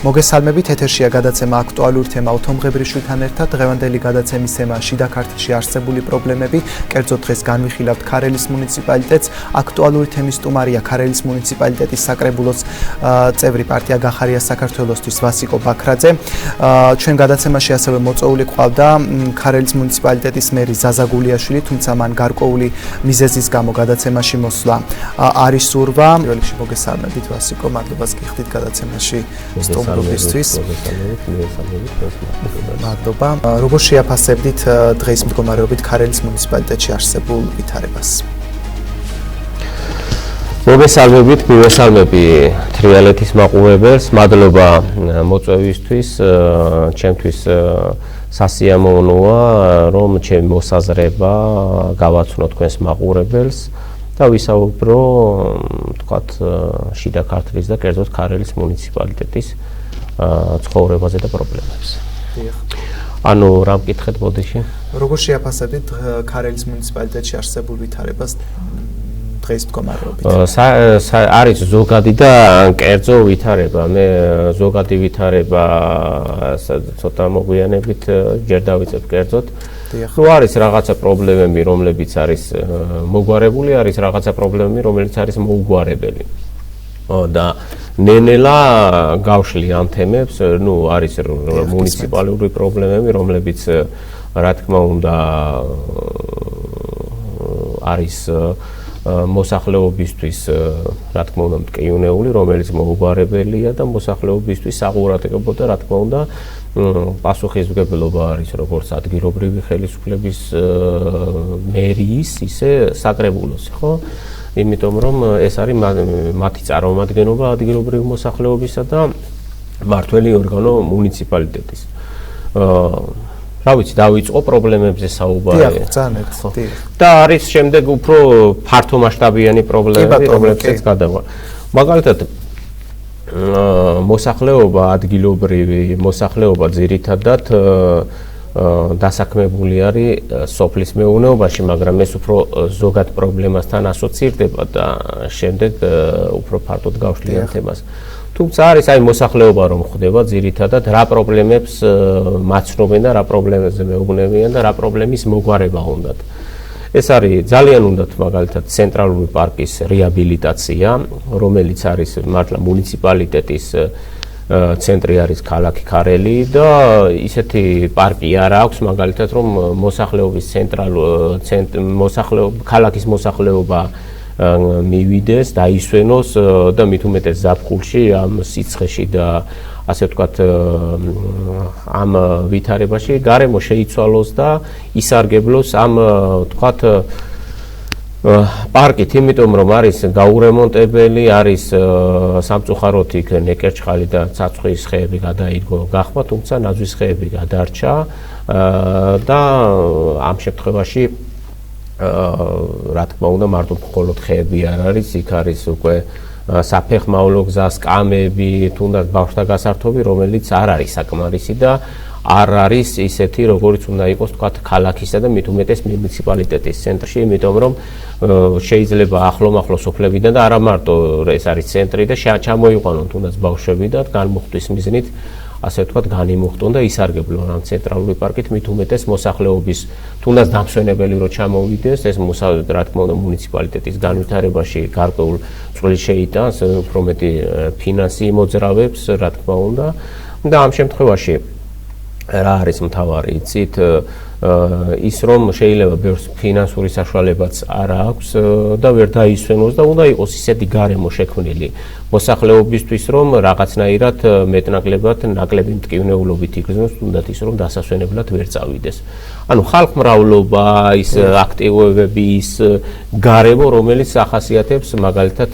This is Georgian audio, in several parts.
მოგესალმებით, ეთერშია გადაცემა აქტუალური თემა ოთომღებრიშვილთან ერთად. დღევანდელი გადაცემის თემა შიდა ქართლში არსებული პრობლემები. კერძოდ დღეს განვიხილავთ ქარელის მუნიციპალიტეტს. აქტუალური თემის სტუმარია ქარელის მუნიციპალიტეტის საკრებულოს წევრი პარტია გახარია საქართველოსთვის ვასიკო ბაქრაძე. ჩვენ გადაცემაში ასევე მოწვეული ყავდა ქარელის მუნიციპალიტეტის მერი ზაზა გულიაშვილი, თუმცა მან გარკვეული მიზეზის გამო გადაცემაში მოსვლა არ ისურვა. პირველ რიგში მოგესალმებით ვასიკო, მადლობას გიხდით გადაცემაში სტუმრობისთვის. მადლობა. როგორ შეაფასებდით დღეს მდგომარეობით ქარელის მუნიციპალიტეტში არსებულ ვითარებას? მოგესალმებით, მივესალმები თრიალეთის მაყურებელს, მადლობა მოწვევისთვის, ჩემთვის სასიამოვნოა, რომ ჩემი მოსაზრება გავაცნო თქვენს მაყურებელს და ვისაუბრო, თქვათ, შიდა ქართლის და კერძოდ ქარელის მუნიციპალიტეტის ცხოვრებაზე და პრობლემებზე. ანუ რა მკითხეთ ბოდიში? როგორ შეაფასებდით ქარელის მუნიციპალიტეტში არსებულ ვითარებას დღეს მდგომარეობით? არის ზოგადი და კერძო ვითარება. მე ზოგადი ვითარება ცოტა მოგვიანებით ჯერ დავიწყებ კერძოდ. ნუ არის რაღაცა პრობლემები, რომლებიც არის მოგვარებული, არის რაღაცა პრობლემები, რომელიც არის მოუგვარებელი. და ნენელა გავშლი ამ თემებს, ნუ არის მუნიციპალური პრობლემები, რომლებიც რა თქმა უნდა არის მოსახლეობისთვის რა თქმა უნდა მტკივნეული, რომელიც მოუგვარებელია და მოსახლეობისთვის საყურადღებო და რა თქმა უნდა პასუხისმგებლობა არის როგორც ადგილობრივი ხელისუფლების მერიის, ისე საკრებულოს, ხო? იმიტომ რომ ეს არის მათი წარმომადგენლობა ადგილობრივი მოსახლეობისა და მმართველი ორგანო მუნიციპალიტეტის. რა ვიცი, დავიწყო პრობლემებზე საუბარი. დიახ, ძალიან ერთად. და არის შემდეგ უფრო ფართომასშტაბიანი პრობლემები, რომლებსაც გადავა. მაგალითად, მოსახლეობა ადგილობრივი, მოსახლეობა ძირითადად დასაქმებული არის სოფლის მეურნეობაში, მაგრამ ეს უფრო ზოგად პრობლემასთან ასოცირდება და შემდეგ უფრო ფართოდ გავშლიან თემას. თუმცა არის აი მოსახლეობა რომ ხდება ძირითადად რა პრობლემებს მაცნობენ და რა პრობლემებზე მეუბნებიან და რა პრობლემის მოგვარება უნდათ. ეს არის ძალიან უნდათ მაგალითად ცენტრალური პარკის რეაბილიტაცია, რომელიც არის მართლა მუნიციპალიტეტის ცენტრი არის ქალაქი ქარელი და ისეთი პარკი არ აქვს მაგალითად რომ მოსახლეობის ქალაქის მოსახლეობა მივიდეს, დაისვენოს და მით უმეტეს ზაფხულში ამ სიცხეში და ასე ვთქვათ ამ ვითარებაში გარემო შეიცვალოს და ისარგებლოს ამ ვთქვათ პარკით, იმიტომ რომ არის გაურემონტებელი, არის სამწუხაროდ იქ ნეკერჩხალი და ცაცხვრის ხეები გადაიდგო გახმა, თუმცა ნაძვის ხეები გადარჩა და ამ შემთხვევაში რა თქმა უნდა მარტო მხოლოდ ხეები არ არის, იქ არის უკვე საფეხმავლო გზა, სკამები, თუნდაც ბავშვთა გასართობი, რომელიც არ არის საკმარისი და არ არის ისეთი, როგორც უნდა იყოს, თქვათ, ქალაქისა და მით უმეტეს მუნიციპალიტეტის ცენტრში, იმიტომ რომ შეიძლება ახლო-ახლო სოფლებიდან და არა მარტო ეს არის ცენტრი და ჩამოიყვანონ თუნდაც ბავშვები და განმუხტვის მიზნით ასე ვთქვათ, განიმუხტონ და ისარგებლონ ამ ცენტრალური პარკით, მით უმეტეს მოსახლეობის თუნდაც დამსვენებელი რო ჩამოვიდეს, ეს რა თქმა უნდა მუნიციპალიტეტის განვითარებაში გარკვეულ წვლილს შეიტანს, უფრო მეტი ფინანსი მოძრავებს, რა თქმა უნდა, და ამ შემთხვევაში რა არის მთავარი, იცით, ის რომ შეიძლება ბევრს ფინანსური საშუალებაც არ აქვს და ვერ დაისვენოს და უნდა იყოს ისეთი გარემო შექმნილი მოსახლეობისთვის, რომ რაღაცნაირად მეტნაკლებად ნაკლები მტკივნეულობით იგრძნოს, თუნდაც ის რომ დასასვენებლად ვერ წავიდეს. ანუ ხალხმრავლობა, ის აქტივობები, ის გარემო, რომელიც ახასიათებს მაგალითად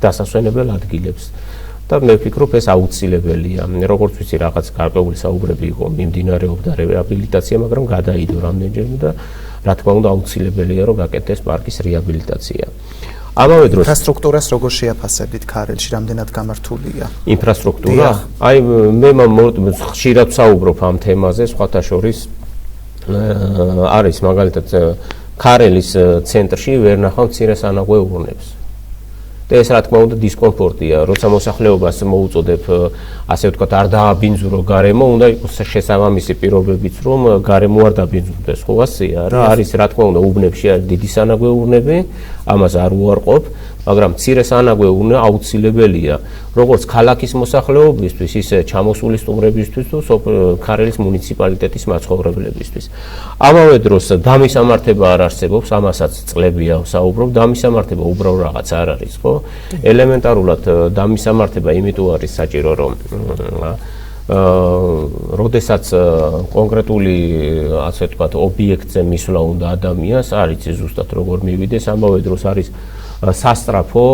დასასვენებელ ადგილებს. და მე ვფიქრობ ეს აუცილებელია. როგორც ვიცი, რაღაც გარკვეული საუბრები იყო, მიმდინარეობდა რეაბილიტაცია, მაგრამ გადაიდო რამდენჯერმე და რა თქმა უნდა აუცილებელია, რომ გაკეთდეს პარკის რეაბილიტაცია. ამავე დროს ინფრასტრუქტურას როგორ შეაფასებდით ქარელში, რამდენად გამართულია? ინფრასტრუქტურა? აი მე ხშირად ვსაუბრობ ამ თემაზე, სხვათა შორის არის მაგალითად ქარელის ცენტრში ვერ ნახავ მცირე სანაგვე ურნებს. და ეს რა თქმა უნდა დისკომფორტია, როცა მოსახლეობას მოუწოდებ ასე ვთქვათ არ დააბინძურო გარემო, უნდა იყოს შესაბამისი პირობებიც რომ გარემო არ დაბინძურდეს, ხო ასეა რა, არის რა თქმა უნდა უბნებში არის დიდი სანაგვეურნები, ამას არ უარყოფ, მაგრამ მცირე სანაგვეურნე აუცილებელია, როგორც ქალაქის მოსახლეობისთვის, ისე ჩამოსული სტუმრებისთვის თუ ქარელის მუნიციპალიტეტის მაცხოვრებლებისთვის. ამავე დროს დამისამართება არ არსებობს, ამასაც წლებია საუბრობ, დამისამართება უბრალოდ რაღაც არ არის, ხო? ელემენტარულად დამისამართება იმიტომ არის საჭირო, რომ როდესაც კონკრეტული ასე ვთქვათ ობიექტზე მისვლა უნდა ადამიანს, არ იცი ზუსტად როგორ მივიდეს, ამავე დროს არის სასტრაფო,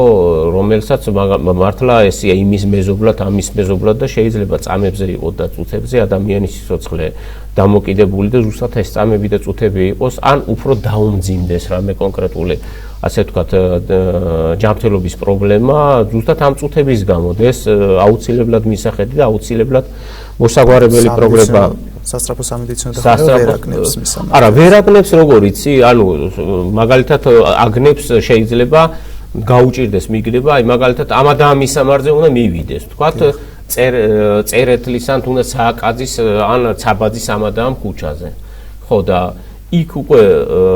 რომელსაც მართლა ესეა იმის მეზობლად, ამის მეზობლად და შეიძლება წამებზე იყოს და წუთებზე ადამიანის სიცოცხლე დამოკიდებული და ზუსტად ეს წამები და წუთები იყოს, ან უფრო დაუმძიმდეს რამე კონკრეტული ასე ვთქვათ ჯანმრთელობის პრობლემა, ზუსტად ამ წუთების გამო და ეს აუცილებლად მისახედი და აუცილებლად მოსაგვარებელი პრობლემა სასტრაფო სამედიცინო და ვერ აგნებს მისამართი. არა, ვერ აგნებს როგორ იცი, ანუ მაგალითად აგნებს შეიძლება გაუჭირდეს მიგდება, აი მაგალითად ამ და ამ მისამართზე უნდა მივიდეს, თქვათ წერეთლის ან თუნდაც სააკაძის ან ცაბაძის ამ და ამ ქუჩაზე. ხო და იქ უკვე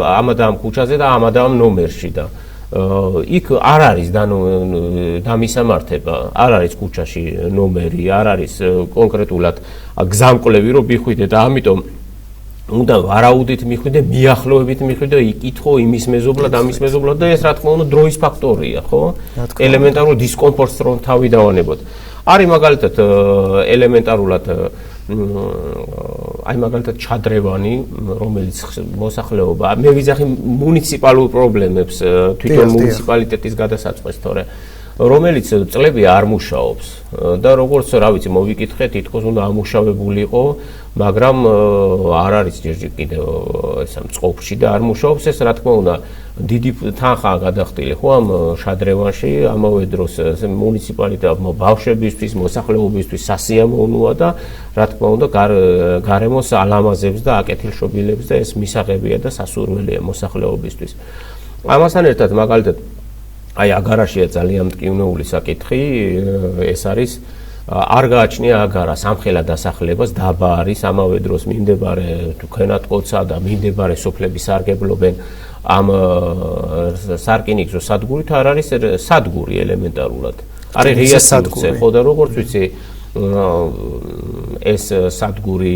ამ და ამ ქუჩაზე და ამ და ამ ნომერში და იქ არ არის დამისამართება, არ არის ქუჩაში ნომერი, არ არის კონკრეტულად გზამკვლევი რომ მიხვიდე და ამიტომ უნდა ვარაუდით მიხვიდე, მიახლოებით მიხვიდე, იკითხო იმის მეზობლად, ამის მეზობლად და ეს რა თქმა უნდა დროის ფაქტორია, ხო? ელემენტარულ დისკომფორტს რომ თავი დავანებოთ. არის მაგალითად ელემენტარულად აი მაგალითად ჩადრევანი, რომელიც მოსახლეობა, მე ვიძახი მუნიციპალურ პრობლემებს თვითონ მუნიციპალიტეტის გადასაწყვეტს, თორე რომელიც წლები არ მუშაობს და როგორც რა ვიცი მოვიკითხე, თითქოს უნდა ამუშავებულიყო, მაგრამ არ არის ჯერჯერ კიდევ ესა მწყობრში და არ მუშაობს, ეს რა თქმა უნდა დიდი თანხაა გადახდილი ხო ამ შადრევანში, ამავე დროს მუნიციპალიტეტმა ბავშვებისთვის, მოსახლეობისთვის სასიამოვნოა და რა თქმა უნდა გარემოს ალამაზებს და აკეთილშობილებს და ეს მისაღებია და სასურველია მოსახლეობისთვის. ამასთან ერთად მაგალითად აი აგარაშია ძალიან მტკივნეული საკითხი, ეს არის არ გააჩნია აგარა სამხელა დასახლებას, დაბა არის, ამავე დროს მიმდებარე თქვენატკოცა და მიმდებარე სოფლები სარგებლობენ ამ სარკინიგზო სადგურით, არ არის სადგური ელემენტარულად. არის ღია სადგური, ხო და როგორც ვიცი ეს სადგური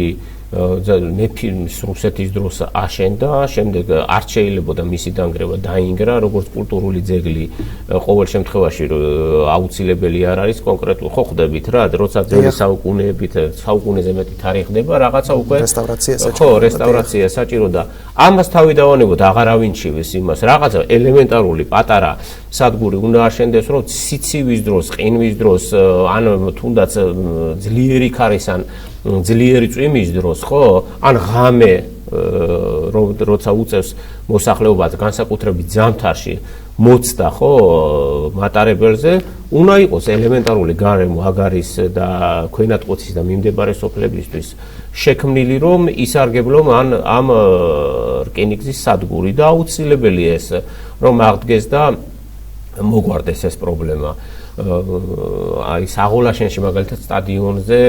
მეფის რუსეთის დროს აშენდა, შემდეგ არ შეიძლებოდა მისი დანგრევა, დაინგრა, როგორც კულტურული ძეგლი, ყოველ შემთხვევაში აუცილებელი არ არის კონკრეტულ ხო ხდებით რა, როცა ძველი საუკუნეებით, საუკუნეზე მეტი თარიღი ხდება, რაღაცა უკვე რესტავრაცია საჭირო და ამას თავი დავანებოთ, აღარავინ ჩივის იმას, რაღაცა ელემენტარული პატარა სადგური უნდა აშენდეს, რომ სიცივის დროს, ყინვის დროს, ან თუნდაც ძლიერი ქარის ან ძლიერი წვიმის დროს, ხო? ან ღამე როცა უწევს მოსახლეობას განსაკუთრებით ზამთარში მოცდა, ხო, მატარებელზე, უნდა იყოს ელემენტარული გარემო აგარის და ქვენატყუცის და მიმდებარე სოფლებისთვის შექმნილი, რომ ისარგებლონ ამ რკინიგზის სადგური და აუცილებელია ეს, რომ აღდგეს და მოგვარდეს ეს პრობლემა. აი საღოლაშენში მაგალითად სტადიონზე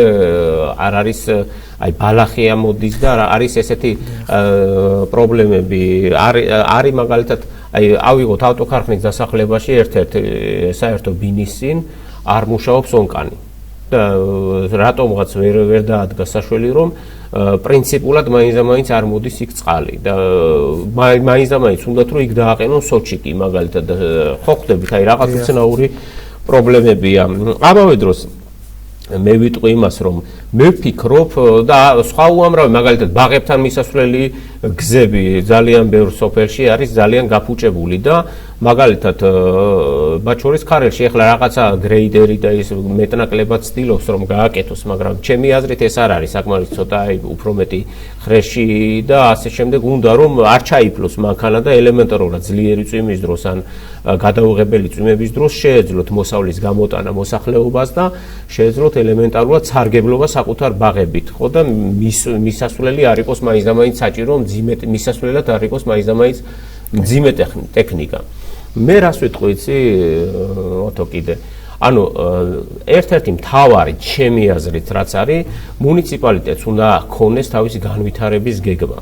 არ არის აი ბალახი ამოდის და არის ესეთი პრობლემები არის მაგალითად აი ავიღოთ ავტოქარხნის დასახლებაში ერთ-ერთი საერთო ბინის წინ არ მუშაობს ონკანი და რატომღაც ვერ დაადგა საშველი რომ პრინციპულად მაინც არ მოდის იქ წყალი და მაინც უნდათ რომ იქ დააყენონ სოჩიკი მაგალითად ხო ხდებით აი რაღაც უცნაური პრობლემებია. ამავე დროს მე ვიტყვი იმას, რომ მე ვფიქრობ და სხვა უამრავი მაგალითად ბაღებთან მისასვლელი გზები ძალიან ბევრ სოფელში არის ძალიან გაფუჭებული და მაგალითად მათ შორის ქარელში ეხლა რაღაცა გრეიდერი და ის მეტნაკლებად ცდილობს რომ გააკეთოს, მაგრამ ჩემი აზრით ეს არ არის საკმაოდ ცოტა აი უფრო მეტი ხრეში და ასე შემდეგ უნდა რომ არ ჩაიფლოს მანქანა და ელემენტარულად ძლიერი წვიმის დროს ან გადაუღებელი წვიმების დროს შეეძლოთ მოსავლის გამოტანა მოსახლეობას და შეეძლოთ ელემენტარულად სარგებლობა საკუთარ ბაღებით, ხო და მისასვლელი არ იყოს მაინც და მაინც საჭირო მძიმე მისასვლელად არ იყოს მაინც და მაინც მძიმე ტექნიკა. მე რას ვიტყვი იცი ოთო კიდე ანუ ერთ-ერთი მთავარი ჩემი აზრით რაც არის მუნიციპალიტეტს უნდა ჰქონდეს თავისი განვითარების გეგმა.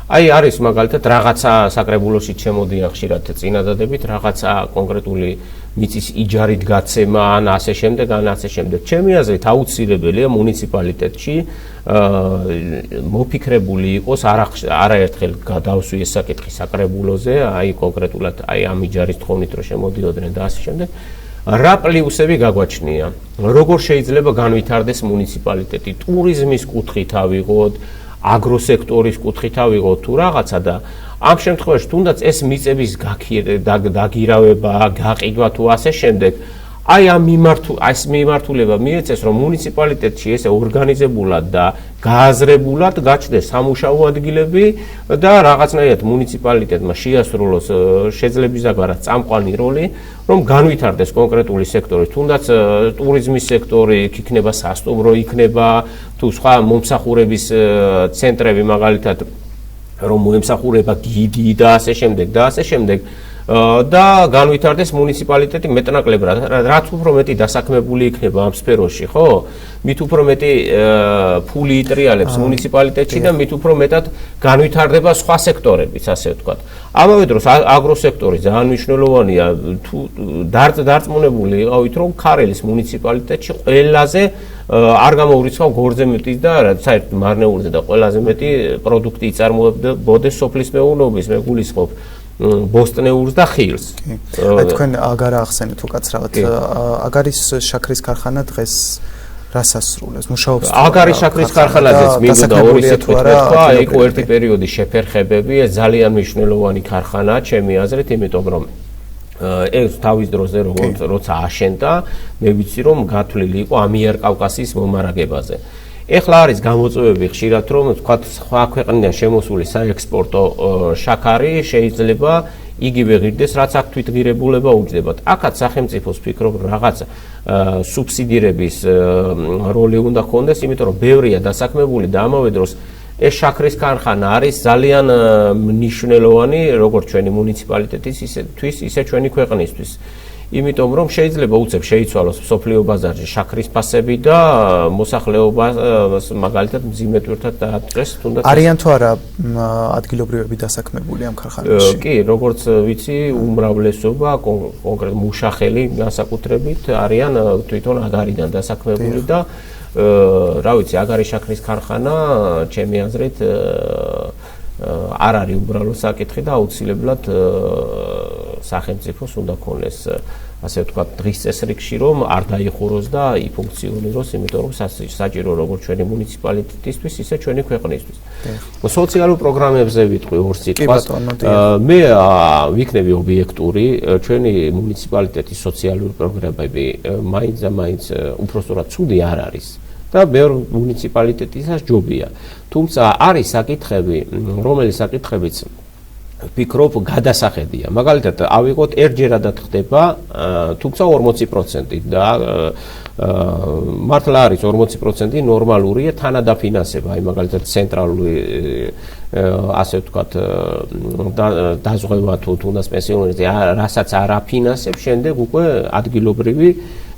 აი არის მაგალითად რაღაცა საკრებულოში ჩემოდიან ხშირად წინადადებით რაღაცა კონკრეტული მიწის იჯარით გაცემა ან ასე შემდეგ ან ასე შემდეგ. ჩემი აზრით აუცილებელია მუნიციპალიტეტში მოფიქრებული იყოს არაერთხელ გადავსვი ეს საკითხი საკრებულოზე, აი კონკრეტულად აი ამ იჯარის თხოვნით რომ შემოდიოდნენ და ასე შემდეგ. რა პლუსები გაგვაჩნია? როგორ შეიძლება განვითარდეს მუნიციპალიტეტი? ტურიზმის კუთხით ავიღოთ, აგროსექტორის კუთხით ავიღოთ თუ რაღაცა და ამ შემთხვევაში თუნდაც ეს მიწების დაგირავება, გაყიდვა თუ ასე შემდეგ, აი ამ მიმართულება მიეცეს რომ მუნიციპალიტეტში ესე ორგანიზებულად და გააზრებულად გაჩნდეს სამუშაო ადგილები და რაღაცნაირად მუნიციპალიტეტმა შეასრულოს შეძლებისდაგვარად წამყვანი როლი რომ განვითარდეს კონკრეტული სექტორი თუნდაც ტურიზმის სექტორი იქნება სასტუმრო იქნება თუ სხვა მომსახურების ცენტრები მაგალითად რომ მოემსახურება გიდი და ასე შემდეგ და განვითარდეს მუნიციპალიტეტი მეტნაკლებად რაც უფრო მეტი დასაქმებული იქნება ამ სფეროში ხო მით უფრო მეტი ფული იტრიალებს მუნიციპალიტეტში და მით უფრო მეტად განვითარდება სხვა სექტორებიც ასე ვთქვათ ამავე დროს აგროსექტორი ძალიან მნიშვნელოვანია თუ დარწმუნებული იყავით რომ ქარელის მუნიციპალიტეტში ყველაზე არ გამოვრიცხავ გორზე მეტი და საერთოდ მარნეულზე და ყველაზე მეტი პროდუქტი იწარმოებდეს სოფლის მეურნეობის მე გულისხმობ ბოსტნეურს და ხილს. აი თქვენ აგარა ახსენეთ უკაცრავად. აგარის შაქრის ქარხანა დღეს რას ასრულებს? მუშაობს. აგარის შაქრის ქარხანაზეც მინდოდა ორი სიტყვით თქვა, იყო ერთი პერიოდი შეფერხებები, ეს ძალიან მნიშვნელოვანი ქარხანაა, ჩემი აზრით, იმიტომ რომ ეს თავის დროზე როცა აშენდა, მე ვიცი რომ გათვლილი იყო ამიერკავკასიის მომარაგებაზე. ეხლა არის გამოწვევები ხშირად რომ თქვათ სხვა ქვეყნიდან შემოსული საექსპორტო შაქარი შეიძლება იგივე ღირდეს რაც აქ თვითღირებულება უჯდებათ. აქაც სახელმწიფოს ფიქრობ რაღაც სუბსიდირების როლი უნდა ჰქონდეს, იმიტომ რომ ბევრია დასაქმებული და ამავე დროს ეს შაქრის ქარხანა არის ძალიან მნიშვნელოვანი როგორც ჩვენი მუნიციპალიტეტისთვის, ისე ჩვენი ქვეყნისთვის. იმიტომ რომ შეიძლება უცებ შეიცვალოს სოფლიო ბაზარში შაქრის ფასები და მოსახლეობას მაგალითად მძიმე ტვირთად დაატყეს თუნდაც არიან თუ არა ადგილობრივები დასაქმებული ამ ქარხანაში? კი, როგორც ვიცი, უმრავლესობა კონკრეტ მუშახელი განსაკუთრებით არიან თვითონ აგარიდან დასაქმებული და რა ვიცი, აგარის შაქრის ქარხანა ჩემი აზრით არ არის უბრალო საკითხი და აუცილებლად სახელმწიფოს უნდა ქონდეს ასე ვთქვათ დღის წესრიგში რომ არ დაიხუროს და იფუნქციონიროს, იმიტომ რომ საჭირო როგორც ჩვენი მუნიციპალიტეტისთვის, ისე ჩვენი ქვეყნისთვის. სოციალურ პროგრამებზე ვიტყვი ორ სიტყვას. მე ვიქნები ობიექტური, ჩვენი მუნიციპალიტეტის სოციალური პროგრამები მაინც უпростоრად ცუდი არ არის. და ბევრ მუნიციპალიტეტისაც ჯობია. თუმცა არის საკითხები, რომელიც საკითხებიც ვფიქრობ გადასახედია. მაგალითად, ავიღოთ ერთჯერადად ხდება, თუმცა 40% და მართლა არის 40% ნორმალურია თანადაფინანსება, აი მაგალითად ცენტრალური ასე ვთქვათ დაზღვევა თუ თუნდაც პენსიონერზე რასაც არ აფინანსებს, შემდეგ უკვე ადგილობრივი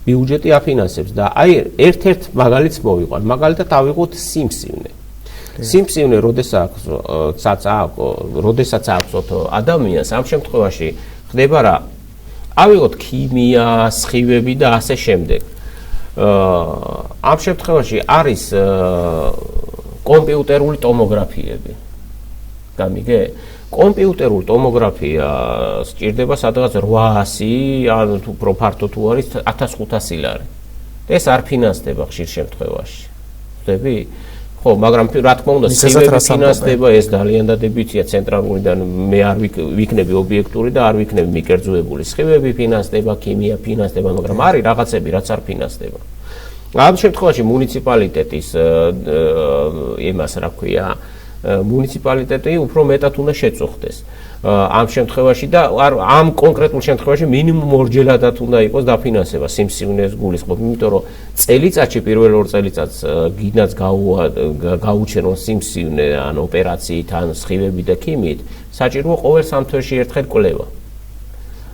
ბიუჯეტი აფინანსებს და აი ერთ-ერთ მაგალითს მოვიყვან. მაგალითად ავიღოთ სიმსივნე. სიმსივნე როდესაც აქვს ადამიანს ამ შემთხვევაში ხდება რა? ავიღოთ ქიმია, სხივები და ასე შემდეგ. ამ შემთხვევაში არის კომპიუტერული ტომოგრაფიები. გამიგე? კომპიუტერული ტომოგრაფია სჭირდება სადღაც 800 ან თუ უფრო ფართო თუ არის 1500 ლარი. ეს არ ფინანსდება ხშირ შემთხვევაში. ხვდები? ხო, მაგრამ რა თქმა უნდა, სივები ფინანსდება, ეს ძალიან დადებითია ცენტრალურიდან, მე არ ვიქნები ობიექტური და არ ვიქნები მიკერძოებული. სხივები ფინანსდება, ქიმია ფინანსდება, მაგრამ არის რაღაცები, რაც არ ფინანსდება. ამ შემთხვევაში მუნიციპალიტეტის იმას რა ქვია, მუნიციპალიტეტი უფრო მეტად უნდა შეწუხდეს. ამ შემთხვევაში და ამ კონკრეტულ შემთხვევაში მინიმუმ ორჯერადად უნდა იყოს დაფინანსება სიმსივნეს გულისხმობ, იმიტომ რომ წელიწადში პირველ 2 წელიწადს გინდაც გაუჩენონ სიმსივნე ან ოპერაციით ან სხივები და ქიმიით, საჭიროა ყოველ 3 თვეში ერთხელ კვლევა.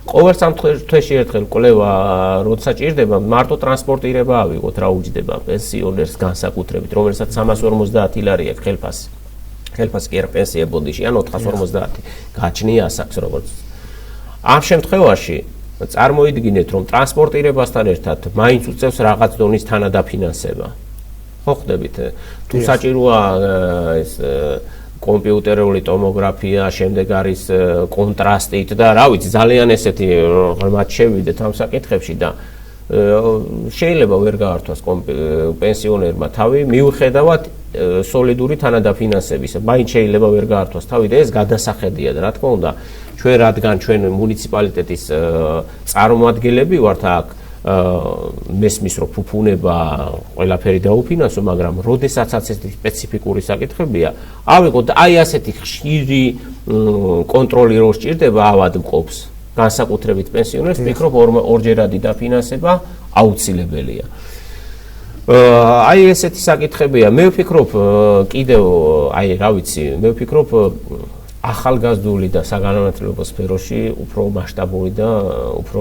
ყოველ სამთვეში ერთხელ კვლევა როცა ჭირდება, მარტო ტრანსპორტირება ავიღოთ რა უჯდება პენსიონერს განსაკუთრებით, რომელსაც 350 ლარი აქვს ხელფასი. ხელფასი კი არა პენსია ბონდიში, ან 450 გაჩნია ასაკს როგორც. ამ შემთხვევაში წარმოიდგინეთ, რომ ტრანსპორტირებასთან ერთად მაინც უწევს რაღაც დონის თანადაფინანსება. ხო ხდებით? თუ საჭიროა ეს კომპიუტერული ტომოგრაფია, შემდეგ არის კონტრასტით და რა ვიცი, ძალიან ესეთი ღრმად შევიდეთ ამ საკითხებში და შეიძლება ვერ გაართვას პენსიონერმა თავი მიუხედავად სოლიდური თანადაფინანსებისა. მაინც შეიძლება ვერ გაართვას თავი და ეს გადასახედია და რა თქმა უნდა, ჩვენ რადგან ჩვენ მუნიციპალიტეტის წარმომადგენლები ვართ აქ მესმის რომ ფუფუნება ყველაფერი დაუფინანსო, მაგრამ როდესაც ასეთი სპეციფიკური საკითხებია, ავიღოთ აი ასეთი ხშირი კონტროლი რო სჭირდება ავადმყოფს, განსაკუთრებით პენსიონერს, ვფიქრობ ორჯერადი დაფინანსება აუცილებელია. აი ესეთი საკითხებია. მე ვფიქრობ კიდევ აი რა ვიცი, მე ვფიქრობ ახალგაზრდული და საგანმანათლებლო სფეროში უფრო მასშტაბური და უფრო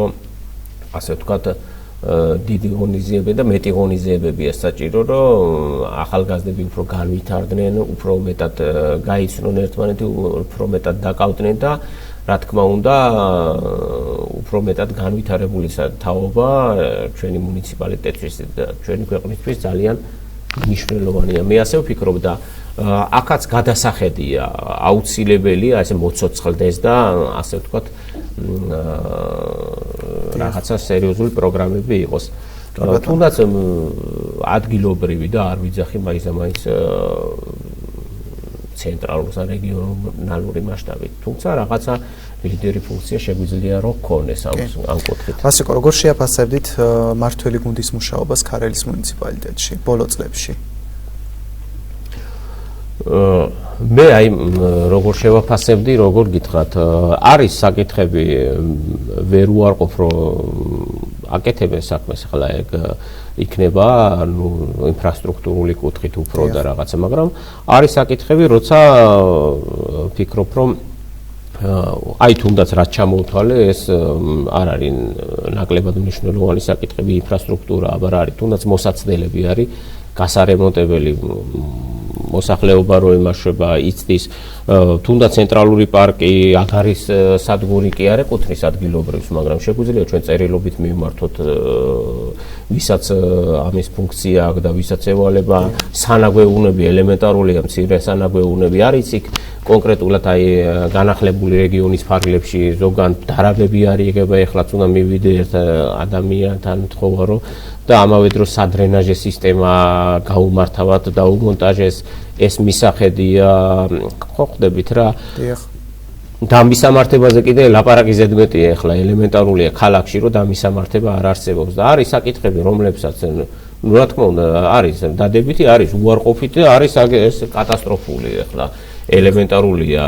ასე ვთქვათ დიდი ღონისძიებები და მეტი ღონისძიებებია საჭირო, რომ ახალგაზრდები უფრო განვითარდნენ, უფრო მეტად გაიცნონ ერთმანეთი, უფრო მეტად დაკავდნენ და რა თქმა უნდა, უფრო მეტად განვითარებული თაობა ჩვენი მუნიციპალიტეტისთვის და ჩვენი ქვეყნისთვის ძალიან მნიშვნელოვანია. მე ასე ვფიქრობ და აქაც გადასახედია, აუცილებელია ესე მოცოცხლდეს და ასე ვთქვათ რაღაცა სერიოზული პროგრამები იყოს. თუნდაც ადგილობრივი და არ ვიძახი მაინც ცენტრალურ ან რეგიონალური მასშტაბით. თუმცა რაღაცა ლიდერი ფუნქცია შეგვიძლია რომ გქონდეს ამ კუთხით. ვასიკო, როგორ შეაფასებდით მმართველი გუნდის მუშაობას ქარელის მუნიციპალიტეტში ბოლო წლებში? მე აი როგორ შევაფასებდი, როგორ გითხრათ, არის საკითხები ვერ უარყოფ, რომ აკეთებენ საქმეს, ახლა ეგ იქნება ნუ ინფრასტრუქტურული კუთხით უფრო და რაღაცა, მაგრამ არის საკითხები, როცა ვფიქრობ, რომ აი თუნდაც რაც ჩამოვთვალე, ეს არ არის ნაკლებად მნიშვნელოვანი საკითხები, ინფრასტრუქტურა აბარ არის, თუნდაც მოსაცდელები არის, გასარემონტებელი მოსახლეობა რო იმაშვება, იცდის, თუნდაც ცენტრალური პარკი, აქ არის სადგური კი არ ეკუთვნის ადგილობრივს, მაგრამ შეგვიძლია ჩვენ წერილობით მივმართოთ ვისაც ამის ფუნქცია აქვს და ვისაც ევალება სანაგვეუნები, ელემენტარულია მცირე სანაგვეუნები არის იქ კონკრეტულად აი განახლებული რეგიონის ფარგლებში ზოგან დარაბები არის იგება, ეხლაც უნდა მივიდე ერთ ადამიანთან მთხოვა რომ და ამავე დროს სადრენაჟე სისტემა გაუმართავად და უმონტაჟეს, ეს მისახედია, ხო ხდებით რა. და მისამართებაზე კიდე ლაპარაკი ზედმეტია, ახლა ელემენტარულია ქალაქში, რომ და მისამართება არ არსებობს და არის საკითხები, რომლებსაც ნუ რა თქმა უნდა არის დადებითი, არის უარყოფითი და არის ეს კატასტროფული ახლა. ელემენტარულია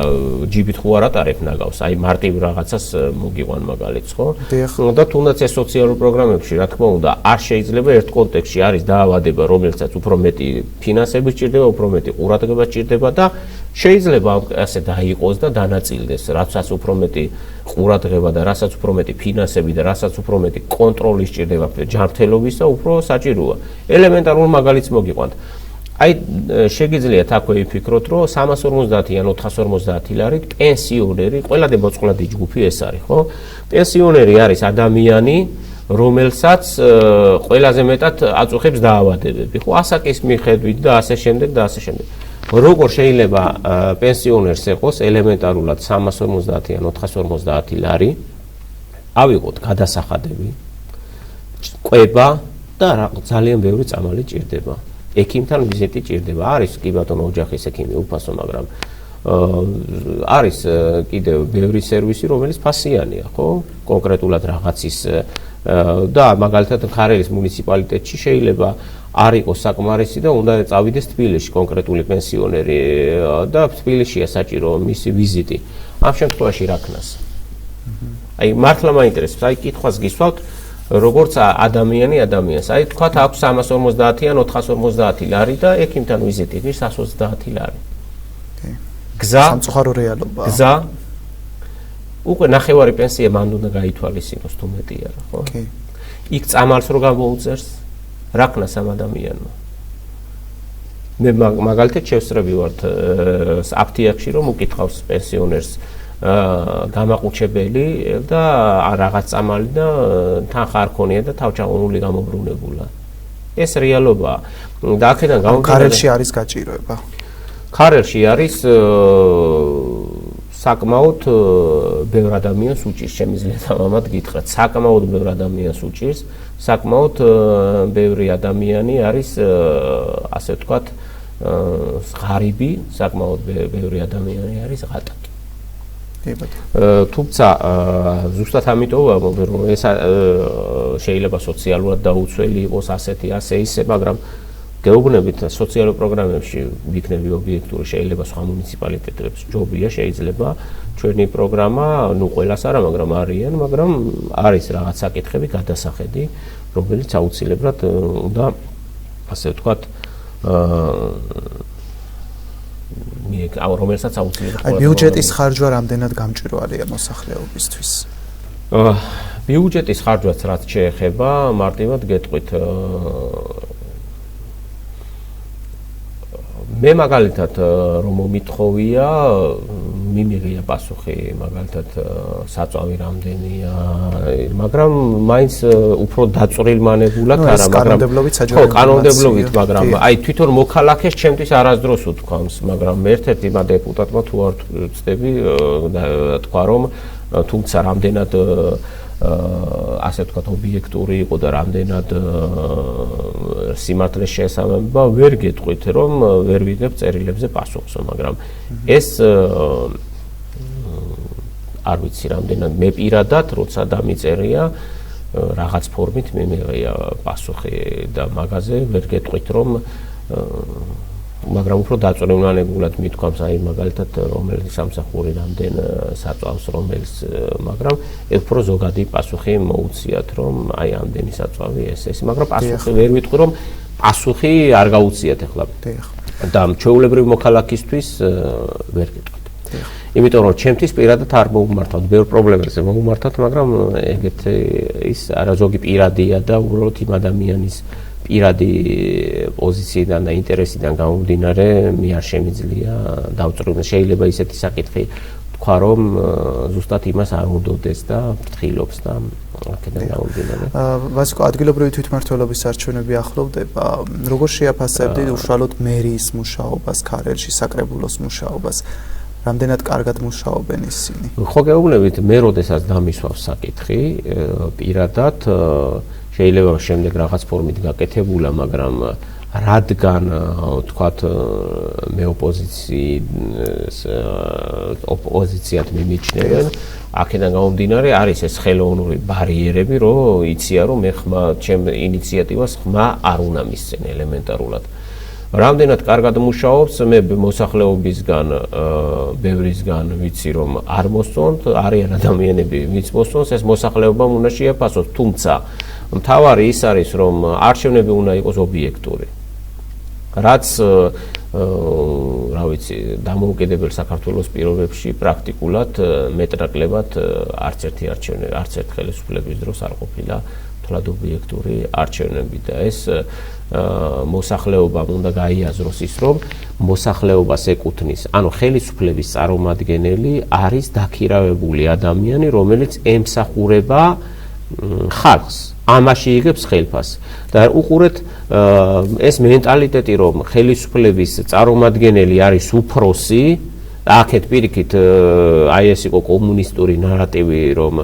ჯიბით ხო არ ატარებ ნაგავს, აი მარტივ რაღაცას მოგიყვან მაგალითს, ხო? და თუნდაც ეს სოციალურ პროგრამებში, რა თქმა უნდა, არ შეიძლება ერთ კონტექსტში არის დაავადება, რომელსაც უფრო მეტი ფინანსები სჭირდება, უფრო მეტი ყურადღება სჭირდება და შეიძლება ასე დაიყოს და დანაწილდეს, რასაც უფრო მეტი ყურადღება და რასაც უფრო მეტი ფინანსები და რასაც უფრო მეტი კონტროლი სჭირდება ჯანმრთელობისა, უფრო საჭიროა. ელემენტარულ მაგალითს მოგიყვანთ. აი შეგიძლიათ აქვე ვფიქროთ, რომ 350 ან 450 ლარი პენსიონერი, ყველაზე მოწყვლადი ჯგუფი ეს არის, ხო? პენსიონერი არის ადამიანი, რომელსაც ყველაზე მეტად აწუხებს დაავადებები, ხო? ასაკის მიხედვით და ასე შემდეგ და ასე შემდეგ. როგორ შეიძლება პენსიონერს ეყოს ელემენტარულად 350 ან 450 ლარი, ავიღოთ გადასახადები, ყვება და ძალიან ბევრი წამალი ჭირდება. ექიმთან ვიზიტი ჭირდება. არის კი ბატონო ოჯახის ექიმი უფასო, მაგრამ არის კიდევ ბევრი სერვისი, რომელიც ფასიანია, ხო? კონკრეტულად რაღაცის და მაგალითად ქარელის მუნიციპალიტეტში შეიძლება არ იყოს საკმარისი და უნდა წავიდეს თბილისში კონკრეტული პენსიონერი და თბილისშია საჭირო მისი ვიზიტი. ამ შემთხვევაში რა ქნას? აი მართლა მაინტერესებს, აი კითხვას გისვავთ, როგორც ადამიანს, აი თქვათ აქვს 350 ან 450 ლარი და ექიმთან ვიზიტი გის 130 ლარი. გზა, სამწუხარო რეალობა. გზა უკვე ნახევარი პენსია მან უნდა გაითვალისწინოს თუ მეტი არა, ხო? კი. იქ წამალს რო გამოუწერს, რა ქნას ამ ადამიანმა? მე მაგალითად შევსწრები ვართ აფთიაქში რომ უკითხავს პენსიონერს გამაყუჩებელი და რაღაც წამალი და თანხა არ ქონია და თავჩაღუნული გამობრუნებულა. ეს რეალობაა. და აქედან გამომდინარე ქარელში არის გაჭიროება. ქარელში არის საკმაოდ ბევრ ადამიანს უჭირს, შემიძლია ამათ გითხრათ, საკმაოდ ბევრ ადამიანს უჭირს, საკმაოდ ბევრი ადამიანი არის ასე ვთქვათ ღარიბი, საკმაოდ ბევრი ადამიანი არის ღატაკი. თუმცა ზუსტად ამიტომ ვამბობ რომ ეს შეიძლება სოციალურად დაუცველი იყოს ასეთი ასე ისე, მაგრამ გეუბნებით სოციალურ პროგრამებში ვიქნები ობიექტური, შეიძლება სხვა მუნიციპალიტეტებს ჯობია, შეიძლება ჩვენი პროგრამა, ნუ ყველას არა, მაგრამ არიან, მაგრამ არის რაღაც საკითხები გადასახედი, რომელიც აუცილებლად უნდა ასე ვთქვათ რომელსაც აუცილებლად აი ბიუჯეტის ხარჯვა რამდენად გამჭვირვალეა მოსახლეობისთვის? ბიუჯეტის ხარჯვაც რაც შეეხება, მარტივად გეტყვით მე მაგალითად რომ მომითხოვია, მიმიღია პასუხი მაგალითად საწვავი რამდენია, მაგრამ მაინც უფრო დაწვრილმანებულად არა, მაგრამ ხო, კანონმდებლობით, მაგრამ აი თვითონ მოქალაქეს ჩემთვის არასდროს უთქვამს, მაგრამ ერთ-ერთი დეპუტატმა თუ არ ვწდები თქვა რომ თუმცა რამდენად ასე ვთქვათ ობიექტური იყო და რამდენად სიმართლეს შეესაბამება ვერ გეტყვით რომ ვერ ვიგებ წერილებზე პასუხს, მაგრამ ეს არ ვიცი რამდენად მე პირადად როცა დამიწერია რაღაც ფორმით მიმიღია პასუხი და მაგაზე ვერ გეტყვით რომ მაგრამ უფრო დაწვრილმანებულად მithქვამს აი მაგალითად რომელიც სამსახური რამდენ საწვავს რომელიც მაგრამ უფრო ზოგადი პასუხი მოუციათ რომ აი ამდენი საწვავი ეს მაგრამ პასუხი ვერ ვიტყვი რომ პასუხი არ გაუციათ ახლა და ჩვეულებრივ მოქალაქისთვის ვერ გეტყვით იმიტომ რომ ჩემთვის პირადად არ მოუმართავთ ბევრ პრობლემებზე მოუმართავთ მაგრამ ეგეთ ის არაზოგი პირადია და უბრალოდ იმ ადამიანის პირადი პოზიციიდან და ინტერესიდან გამომდინარე მე არ შემიძლია დავწრინო შეიძლება ისეთი საკითხი თქვა რომ ზუსტად იმას არ უნდოდეს და ფრთხილობს და აქედან გამომდინარე ვასკო ადგილობრივი თვითმმართველობის არჩევნები ახლოვდება როგორ შეაფასებდით უშუალოდ მერიის მუშაობას ქარელში საკრებულოს მუშაობას რამდენად კარგად მუშაობენ ისინი ხო გეუბნებით მე როდესაც დამისვავს საკითხი პირადად შეიძლება შემდეგ რაღაც ფორმით გაკეთებულა, მაგრამ რადგან თქვათ მე ოპოზიციად მიმიჩნევენ, აქედან გამომდინარე არის ეს ხელოვნური ბარიერები, რომ იცია რომ მე ხმა ჩემ ინიციატივას ხმა არ უნდა მისცენ ელემენტარულად. რამდენად კარგად მუშაობს, მე მოსახლეობისგან, ბევრისგან ვიცი რომ არ მოსწონთ, არიან ადამიანები, ვინც მოსწონს, ეს მოსახლეობამ უნდა შეაფასოს, თუმცა მთავარი ის არის რომ არჩევნები უნდა იყოს ობიექტური. რაც რა ვიცი, დამოუკიდებელ საქართველოს პირობებში პრაქტიკულად მეტნაკლებად არც ერთი არჩევნები, არც ერთ ხელისუფლების დროს არ ყოფილა თვალად ობიექტური არჩევნები და ეს მოსახლეობამ უნდა გაიაზროს ის რომ მოსახლეობას ეკუთვნის, ანუ ხელისუფლების წარმომადგენელი არის დაქირავებული ადამიანი, რომელიც ემსახურება ხალხს ამაში იგებს ხელფას და უყურეთ ეს მენტალიტეტი რომ ხელისუფლების წარმომადგენელი არის უფროსი აქეთ პირიქით აი ეს იყო კომუნისტური ნარატივი რომ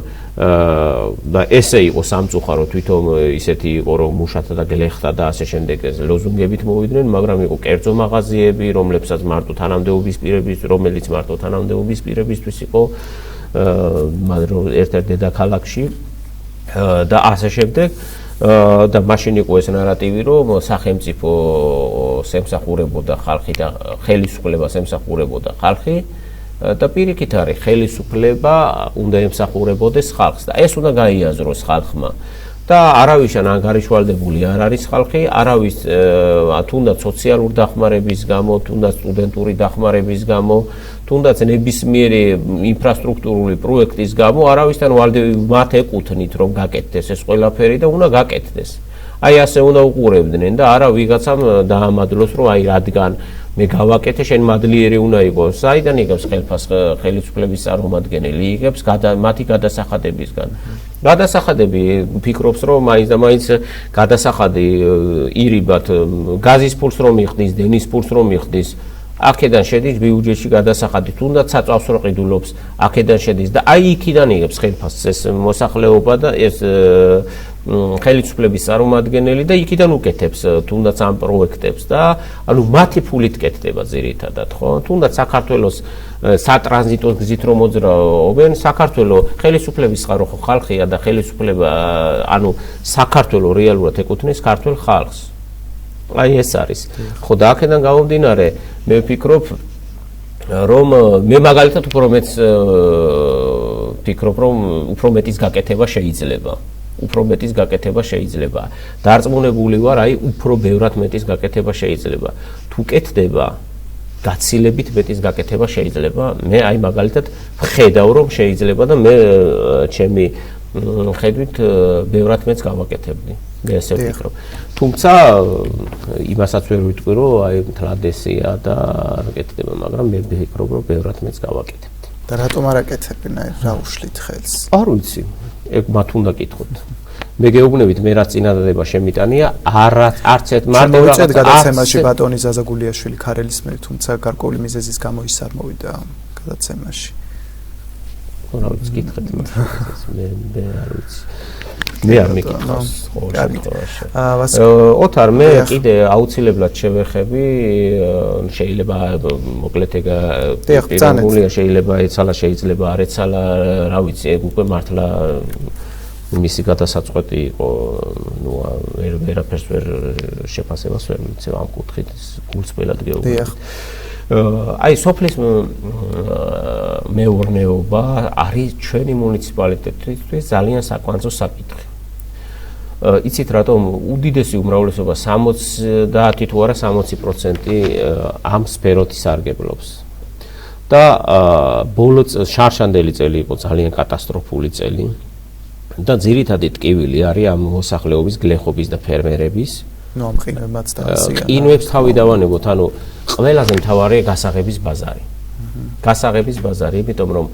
და ესე იყო სამწუხარო თვითონ ისეთი იყო რომ მუშათა და გლეხთა და ასე შემდეგ ეს ლოზუნგებით მოვიდნენ მაგრამ იყო კერძო მაღაზიები რომლებსაც მარტო თანამდებობის პირების რომელიც მარტო თანამდებობის პირებისთვის იყო მაგრამ ერთ-ერთ დედაქალაქში და ასე შემდეგ და მაშინ იყო ეს ნარატივი რომ სახელმწიფო ემსახურებოდა ხალხი და ხელისუფლებას ემსახურებოდა ხალხი და პირიქით არის ხელისუფლება უნდა ემსახურებოდეს ხალხს და ეს უნდა გაიაზროს ხალხმა და არავისან ანგარიშვალდებული არ არის ხალხი, არავის თუნდაც სოციალურ დახმარების გამო, თუნდაც სტუდენტური დახმარების გამო, თუნდაც ნებისმიერი ინფრასტრუქტურული პროექტის გამო არავისთან მათ ეკუთვნით რომ გაკეთდეს ეს ყველაფერი და უნდა გაკეთდეს. აი ასე უნდა უყურებდნენ და არა ვიღაცამ დაამადლოს რომ აი რადგან მე გავაკეთე შენ მადლიერი უნდა იყოს. საიდან იღებს ხელფას ხელისუფლების წარმომადგენელი იღებს მათი გადასახადებისგან. გადასახადები ფიქრობს რომ მაინც და მაინც გადასახადი ირიბად გაზის ფულს რომ იხდის, დენის ფულს რომ იხდის, აქედან შედის ბიუჯეტში გადასახადი, თუნდაც საწავს რო ყიდულობს, აქედან შედის და აი იქიდან იღებს ხელფასს ეს მოსახლეობა და ეს ხელისუფლების წარმომადგენელი და იქიდან უკეთებს თუნდაც ამ პროექტებს და ანუ მათი ფულით კეთდება ძირითადად, ხო? თუნდაც საქართველოს სატრანზიტო გზით რომ მოძრაობენ, საქართველოს ხელისუფლების წყარო ხო ხალხია და ხელისუფლება ანუ საქართველოს რეალურად ეკუთვნის ქართულ ხალხს. აი ეს არის. ხო და აქედან გამომდინარე, მე ვფიქრობ რომ მე მაგალითად უფრო მეც ვფიქრობ რომ უფრო მეტის გაკეთება შეიძლება. უფრო მეტის გაკეთება შეიძლება. დარწმუნებული ვარ, აი უფრო ბევრად მეტის გაკეთება შეიძლება. თუ კეთდება, გაცილებით მეტის გაკეთება შეიძლება. მე აი მაგალითად ვხედავ რომ შეიძლება და მე ჩემი ხედვით ბევრად მეც გავაკეთებდი. ესე ვფიქრობ. თუმცა იმასაც ვერ ვიტყვი რომ აი თლადესია და არ კეთდება, მაგრამ მე ვფიქრობ რომ ბევრად მეც გავაკეთებდი. და რატომ არ აკეთებენ აი რა უშლით ხელს? არ ვიცი. ეგ მათ უნდა კითხოთ. მე გეუბნებით მე რაც წინადადება შემიტანია არც ერთ მარტო რაღაცა გადაცემაში ბატონი ზაზაგულიაშვილი ქარელის მე თუმცა გარკვეული მიზეზის გამო ის არ მოვიდა გადაცემაში. რა ვიცი კითხეთ მას მე არ ვიცი. მე არ მეკითხავს ოთარ მე კიდე აუცილებლად შევეხები შეიძლება მოკლედ ეგ პიროვნულია შეიძლება ეცალა შეიძლება არ ეცალა რა ვიცი ეგ უკვე მართლა მისი გადასაწყვეტი იყო ნუ ვერაფერს ვერ შეფასებას ვერ მიცემ ამ კუთხით გულწრფელად გეუბნები აი სოფლის მეურნეობა არის ჩვენი მუნიციპალიტეტისთვის ძალიან საკვანძო საკითხი იცით რატომ უდიდესი უმრავლესობა 70 თუ არა 60% ამ სფეროთი სარგებლობს და ბოლო შარშანდელი წელი იყო ძალიან კატასტროფული წელი და ძირითადი ტკივილი არის ამ მოსახლეობის გლეხობის და ფერმერების ნუ ამ ყინვებმაც და ასია ყინვებს თავი დავანებოთ ანუ ყველაზე მთავარია გასაღების ბაზარი გასაღების ბაზარი იმიტომ რომ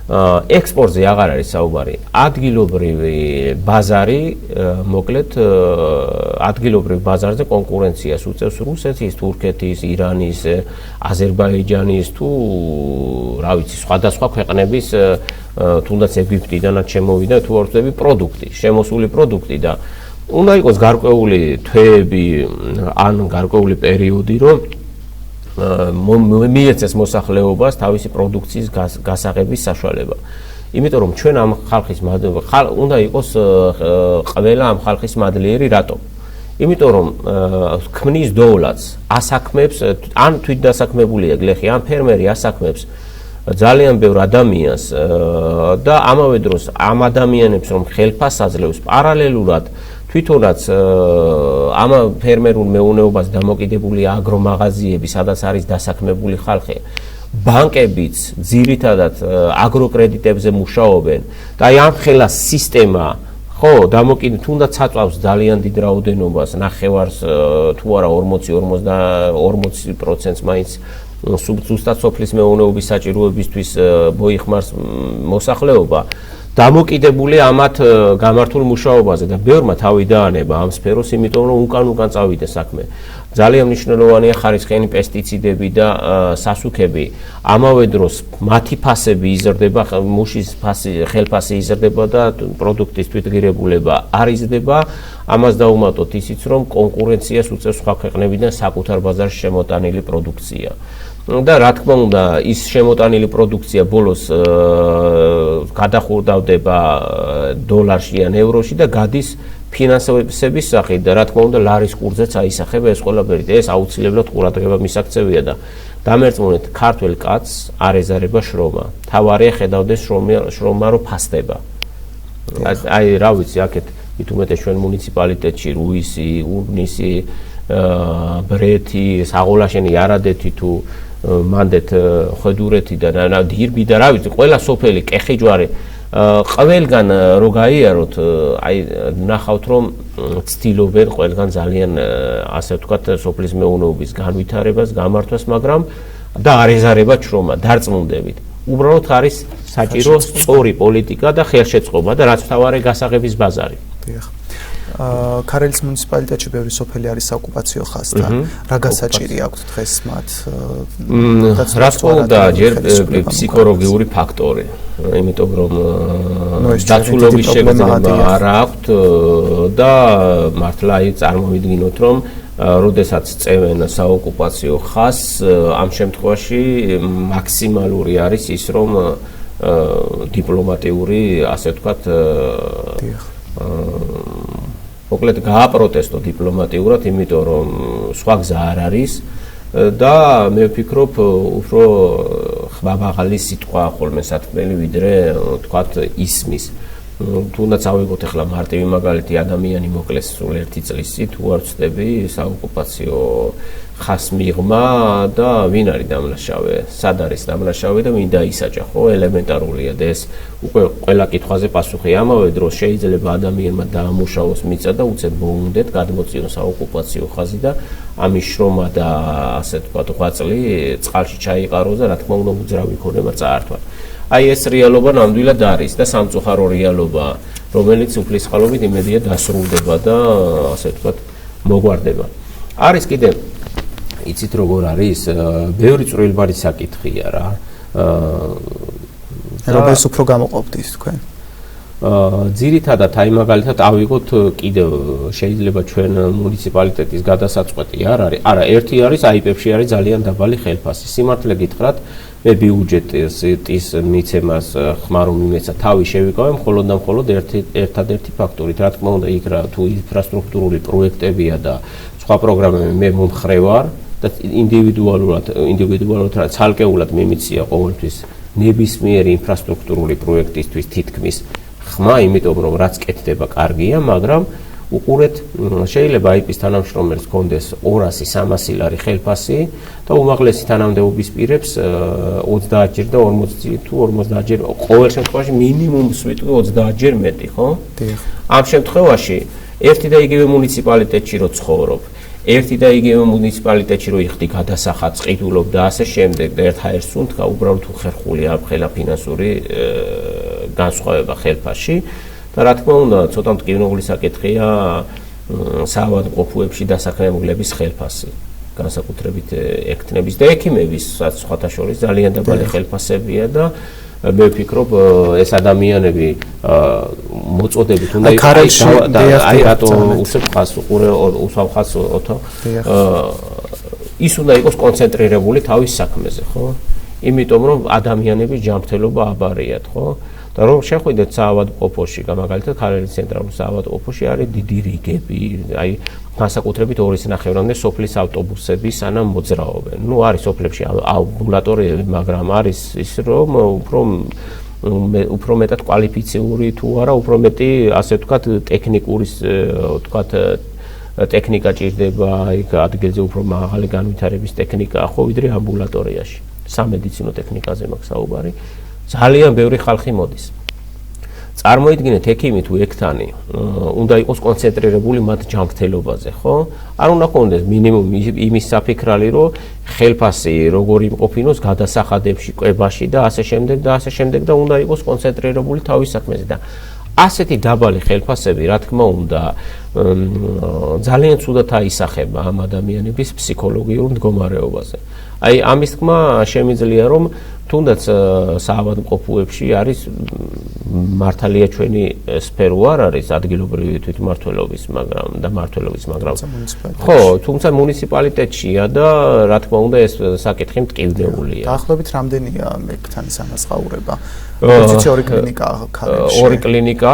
ექსპორტზე აღარ არის საუბარი ადგილობრივი ბაზარი მოკლედ ადგილობრივ ბაზარზე კონკურენციას უწევს რუსეთის, თურქეთის, ირანის, აზერბაიჯანის თუ რა ვიცი სხვადასხვა ქვეყნების თუნდაც ეგვიპტიდანაც შემოვიდა თუ არ ვწდები პროდუქტი, შემოსული პროდუქტი და უნდა იყოს გარკვეული თვეები ან გარკვეული პერიოდი რომ მიეცეს მოსახლეობას თავისი პროდუქციის გასაღების საშუალება. იმიტომ რომ ჩვენ ამ ხალხის უნდა იყოს ყველა ამ ხალხის მადლიერი რატომ? იმიტომ რომ ქმნის დოვლადს, ასაქმებს ან თვითდასაქმებულია გლეხი, ან ფერმერი ასაქმებს ძალიან ბევრ ადამიანს და ამავე დროს ამ ადამიანებს რომ ხელფასს აძლევს პარალელურად თვითონაც ამ ფერმერულ მეურნეობას დამოკიდებული აგრომაღაზიები, სადაც არის დასაქმებული ხალხი, ბანკებიც ძირითადად აგროკრედიტებზე მუშაობენ და აი ამ ხელას სისტემა ხო დამოკიდებული თუნდაც აწავს ძალიან დიდ რაოდენობას, ნახევარს თუ არა 40-50% მაინც ზუსტად სოფლის მეურნეობის საჭიროებისთვის მოიხმარს მოსახლეობა დამოკიდებული ამათ გამართულ მუშაობაზე და ბევრმა თავი დაანება ამ სფეროს, იმიტომ რომ უკან წავიდეს საქმე. ძალიან მნიშვნელოვანია ხარისხიანი პესტიციდები და სასუქები. ამავე დროს მათი ფასები იზრდება, მუშის ხელფასი იზრდება და პროდუქტის თვითღირებულება არ იზრდება. ამას დაუმატოთ ისიც, რომ კონკურენციას უწევს სხვა ქვეყნებიდან საკუთარ ბაზარში შემოტანილი პროდუქცია. და რა თქმა უნდა ის შემოტანილი პროდუქცია ბოლოს გადახურდავდება დოლარში ან ევროში და გადის ფინანსების სახით და რა თქმა უნდა ლარის კურსზეც აისახება ეს ყველაფერი და ეს აუცილებლად ყურადღება მისაქცევია და დამერწმუნეთ ქართველ კაცს არ ეზარება შრომა თავარია ხედავდეს შრომა რომ ფასდება აი რა ვიცი აქეთ მით უმეტეს ჩვენ მუნიციპალიტეტში რუისი, ურნისი, ბრეთი, საღოლაშენი, არადეთი თუ მანდეთ ხედურეთი და დირბი და რა ვიცი, ყველა სოფელი, კეხიჯვარი ყველგან რო გაიაროთ, აი ნახავთ რომ ცდილობენ ყველგან ძალიან ასე ვთქვათ სოფლის მეურნეობის განვითარებას, გამართვას, მაგრამ და არ ეზარება ჩრომა, დარწმუნდებით. უბრალოდ არის საჭირო სწორი პოლიტიკა და ხელშეწყობა და რაც მთავარი გასაღების ბაზარი. ქარელის მუნიციპალიტეტში ბევრი სოფელი არის საოკუპაციო ხაზთან. რა გასაჭირი აქვს დღეს მათ? რა თქმა უნდა, ჯერ ფსიქოლოგიური ფაქტორი, იმიტომ რომ დაცულობის შეგრძნება არ აქვთ და მართლა აი წარმოვიდგინოთ რომ როდესაც წევენ საოკუპაციო ხაზს, ამ შემთხვევაში მაქსიმალური არის ის რომ დიპლომატიური, ასე ვთქვათ, მოკლედ გააპროტესტო დიპლომატიურად, იმიტომ რომ სხვა გზა არ არის და მე ვფიქრობ, უფრო ხმამაღალი სიტყვა ხოლმე სათქმელი, ვიდრე ვთქვათ ისმის. თუნდაც ავიღოთ ახლა მარტივი მაგალითი, ადამიანი მოკლეს სულ 1 წლისი, თუ არ ვცდები, საოკუპაციო ხაზს მიღმა და ვინ არის დამნაშავე, სად არის დამნაშავე და ვინ დაისაჯა, ხო, ელემენტარულია და ეს უკვე ყველა კითხვაზე პასუხი. ამავე დროს შეიძლება ადამიანმა დაამუშავოს მიწა და უცებ მოუნდეთ გადმოწიოს საოკუპაციო ხაზი და ამის შრომა და ასე ვთქვათ ღვაწლი წყალში ჩაიყაროს და რა თქმა უნდა უძრავი ქონება წაართვა. აი ეს რეალობა ნამდვილად არის და სამწუხარო რეალობაა, რომელიც უფლის წყალობით იმედია დასრულდება და ასე ვთქვათ მოგვარდება. არის კიდე იცით როგორ არის, ბევრი წვრილმანი საკითხია რა. როდეს უფრო გამოყოფთ თქვენ? ძირითადად აი მაგალითად ავიღოთ კიდევ შეიძლება ჩვენ მუნიციპალიტეტის გადასაწყვეტი არ არის. არა, ერთი არის აიპებში არის ძალიან დაბალი ხელფასი. სიმართლე გითხრათ, მე ბიუჯეტის მიცემას ხმარო მიმეცა თავი შევიკავე მხოლოდ და მხოლოდ ერთადერთი ფაქტორით. რა თქმა უნდა, იქ რა თუ ინფრასტრუქტურული პროექტებია და სხვა პროგრამები მე მომხრე ვარ და ინდივიდუალურად ცალკეულად მიმიცია ყოველთვის ნებისმიერი ინფრასტრუქტურული პროექტისთვის თითქმის ხმა, იმიტომ რომ რაც კეთდება კარგია, მაგრამ უყურეთ, შეიძლება აიპის თანამშრომელს ჰქონდეს 200-300 ლარი ხელფასი და უმაღლესი თანამდებობის პირებს 30 ჯერ და 40 თუ 50 ჯერ, ყოველ შემთხვევაში მინიმუმს ვიტყვი 30 ჯერ მეტი, ხო? ამ შემთხვევაში ერთი და იგივე მუნიციპალიტეტში რო ცხოვრობ, ერთი და იგივე მუნიციპალიტეტში რო იხდი გადასახადს, ყიდულობ და ასე შემდეგ და ერთაერთს უნთქა, უბრალოდ უხერხული აქვს ფინანსური განსხვავება ხელფასში. და რა თქმა უნდა, ცოტა მტკივნეული საკითხია საავადმყოფოებში დასაქმებულების ხელფასი, განსაკუთრებით ექთნების და ექიმების, სხვათა შორის ძალიან დაბალი ხელფასებია და მე ვფიქრობ, ეს ადამიანები მოწოდებით უნდა იყოს აი რატო უსწრებ ხაზს უყურე უსვამ ხაზს ოთო ის უნდა იყოს კონცენტრირებული თავის საქმეზე, ხო? იმიტომ რომ ადამიანების ჯანმრთელობა აბარიათ, ხო? და რომ შეხვიდეთ საავადმყოფოში, მაგალითად ქარელის ცენტრალურ საავადმყოფოში არის დიდი რიგები, აი განსაკუთრებით 2.5-მდე სოფლის ავტობუსები სანამ მოძრაობენ. ნუ არის სოფლებში ამბულატორიები, მაგრამ არის ის რომ უფრო მეტად კვალიფიციური თუ არა, უფრო მეტი ასე ვთქვათ ტექნიკური ვთქვათ ტექნიკა ჭირდება, იქ ადგილზე უფრო მაღალი განვითარების ტექნიკაა, ხო, ვიდრე ამბულატორიაში. სამედიცინო ტექნიკაზე მაქვს საუბარი. ძალიან ბევრი ხალხი მოდის. წარმოიდგინეთ, ექიმი თუ ექთანი უნდა იყოს კონცენტრირებული მათ ჯანმრთელობაზე, ხო? არ უნდა ჰქონდეს მინიმუმ იმის საფიქრალი, რომ ხელფასი როგორ იმყოფინოს გადასახადებში, კვებაში და ასე შემდეგ და უნდა იყოს კონცენტრირებული თავის საქმეზე და ასეთი დაბალი ხელფასები, რა თქმა უნდა, ძალიან ცუდად აისახება ამ ადამიანების ფსიქოლოგიურ მდგომარეობაზე. აი ამის თქმა შემიძლია რომ თუნდაც საავადმყოფოებში არის მართალია ჩვენი სფერო არ არის ადგილობრივი თვითმმართველობის, მაგრამ ხო, თუმცა მუნიციპალიტეტშია და რა თქმა უნდა ეს საკითხი მტკივნეულია. დაახლოებით რამდენია მექთანის ამასყაურება? ორი კლინიკა ქარეში. ორი კლინიკა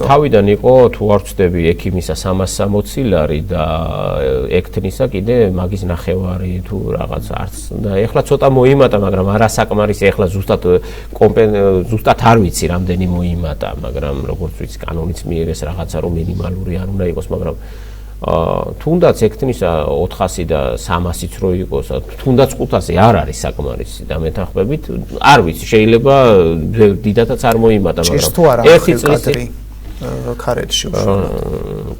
თავიდან იყო თუ არ ვცდები ექიმისა 360 ლარი და ექთნისა კიდე მაგის ნახევარი თუ რაღაც არც და ეხლა ცოტა მოიმატა, მაგრამ არასაკმარისი, ეხლა ზუსტად არ ვიცი რამდენი მოიმატა, მაგრამ როგორც ვიცი კანონიც მიიღეს რაღაცა რომ მინიმალური არ უნდა იყოს, მაგრამ თუნდაც ექთნის 400 და 300-იც რო იყოს, თუნდაც 500 არ არის საკმარისი და მეთანხმებით, არ ვიცი, შეიძლება დიდათაც არ მოიმატა, მაგრამ ერთი წლის ქარელში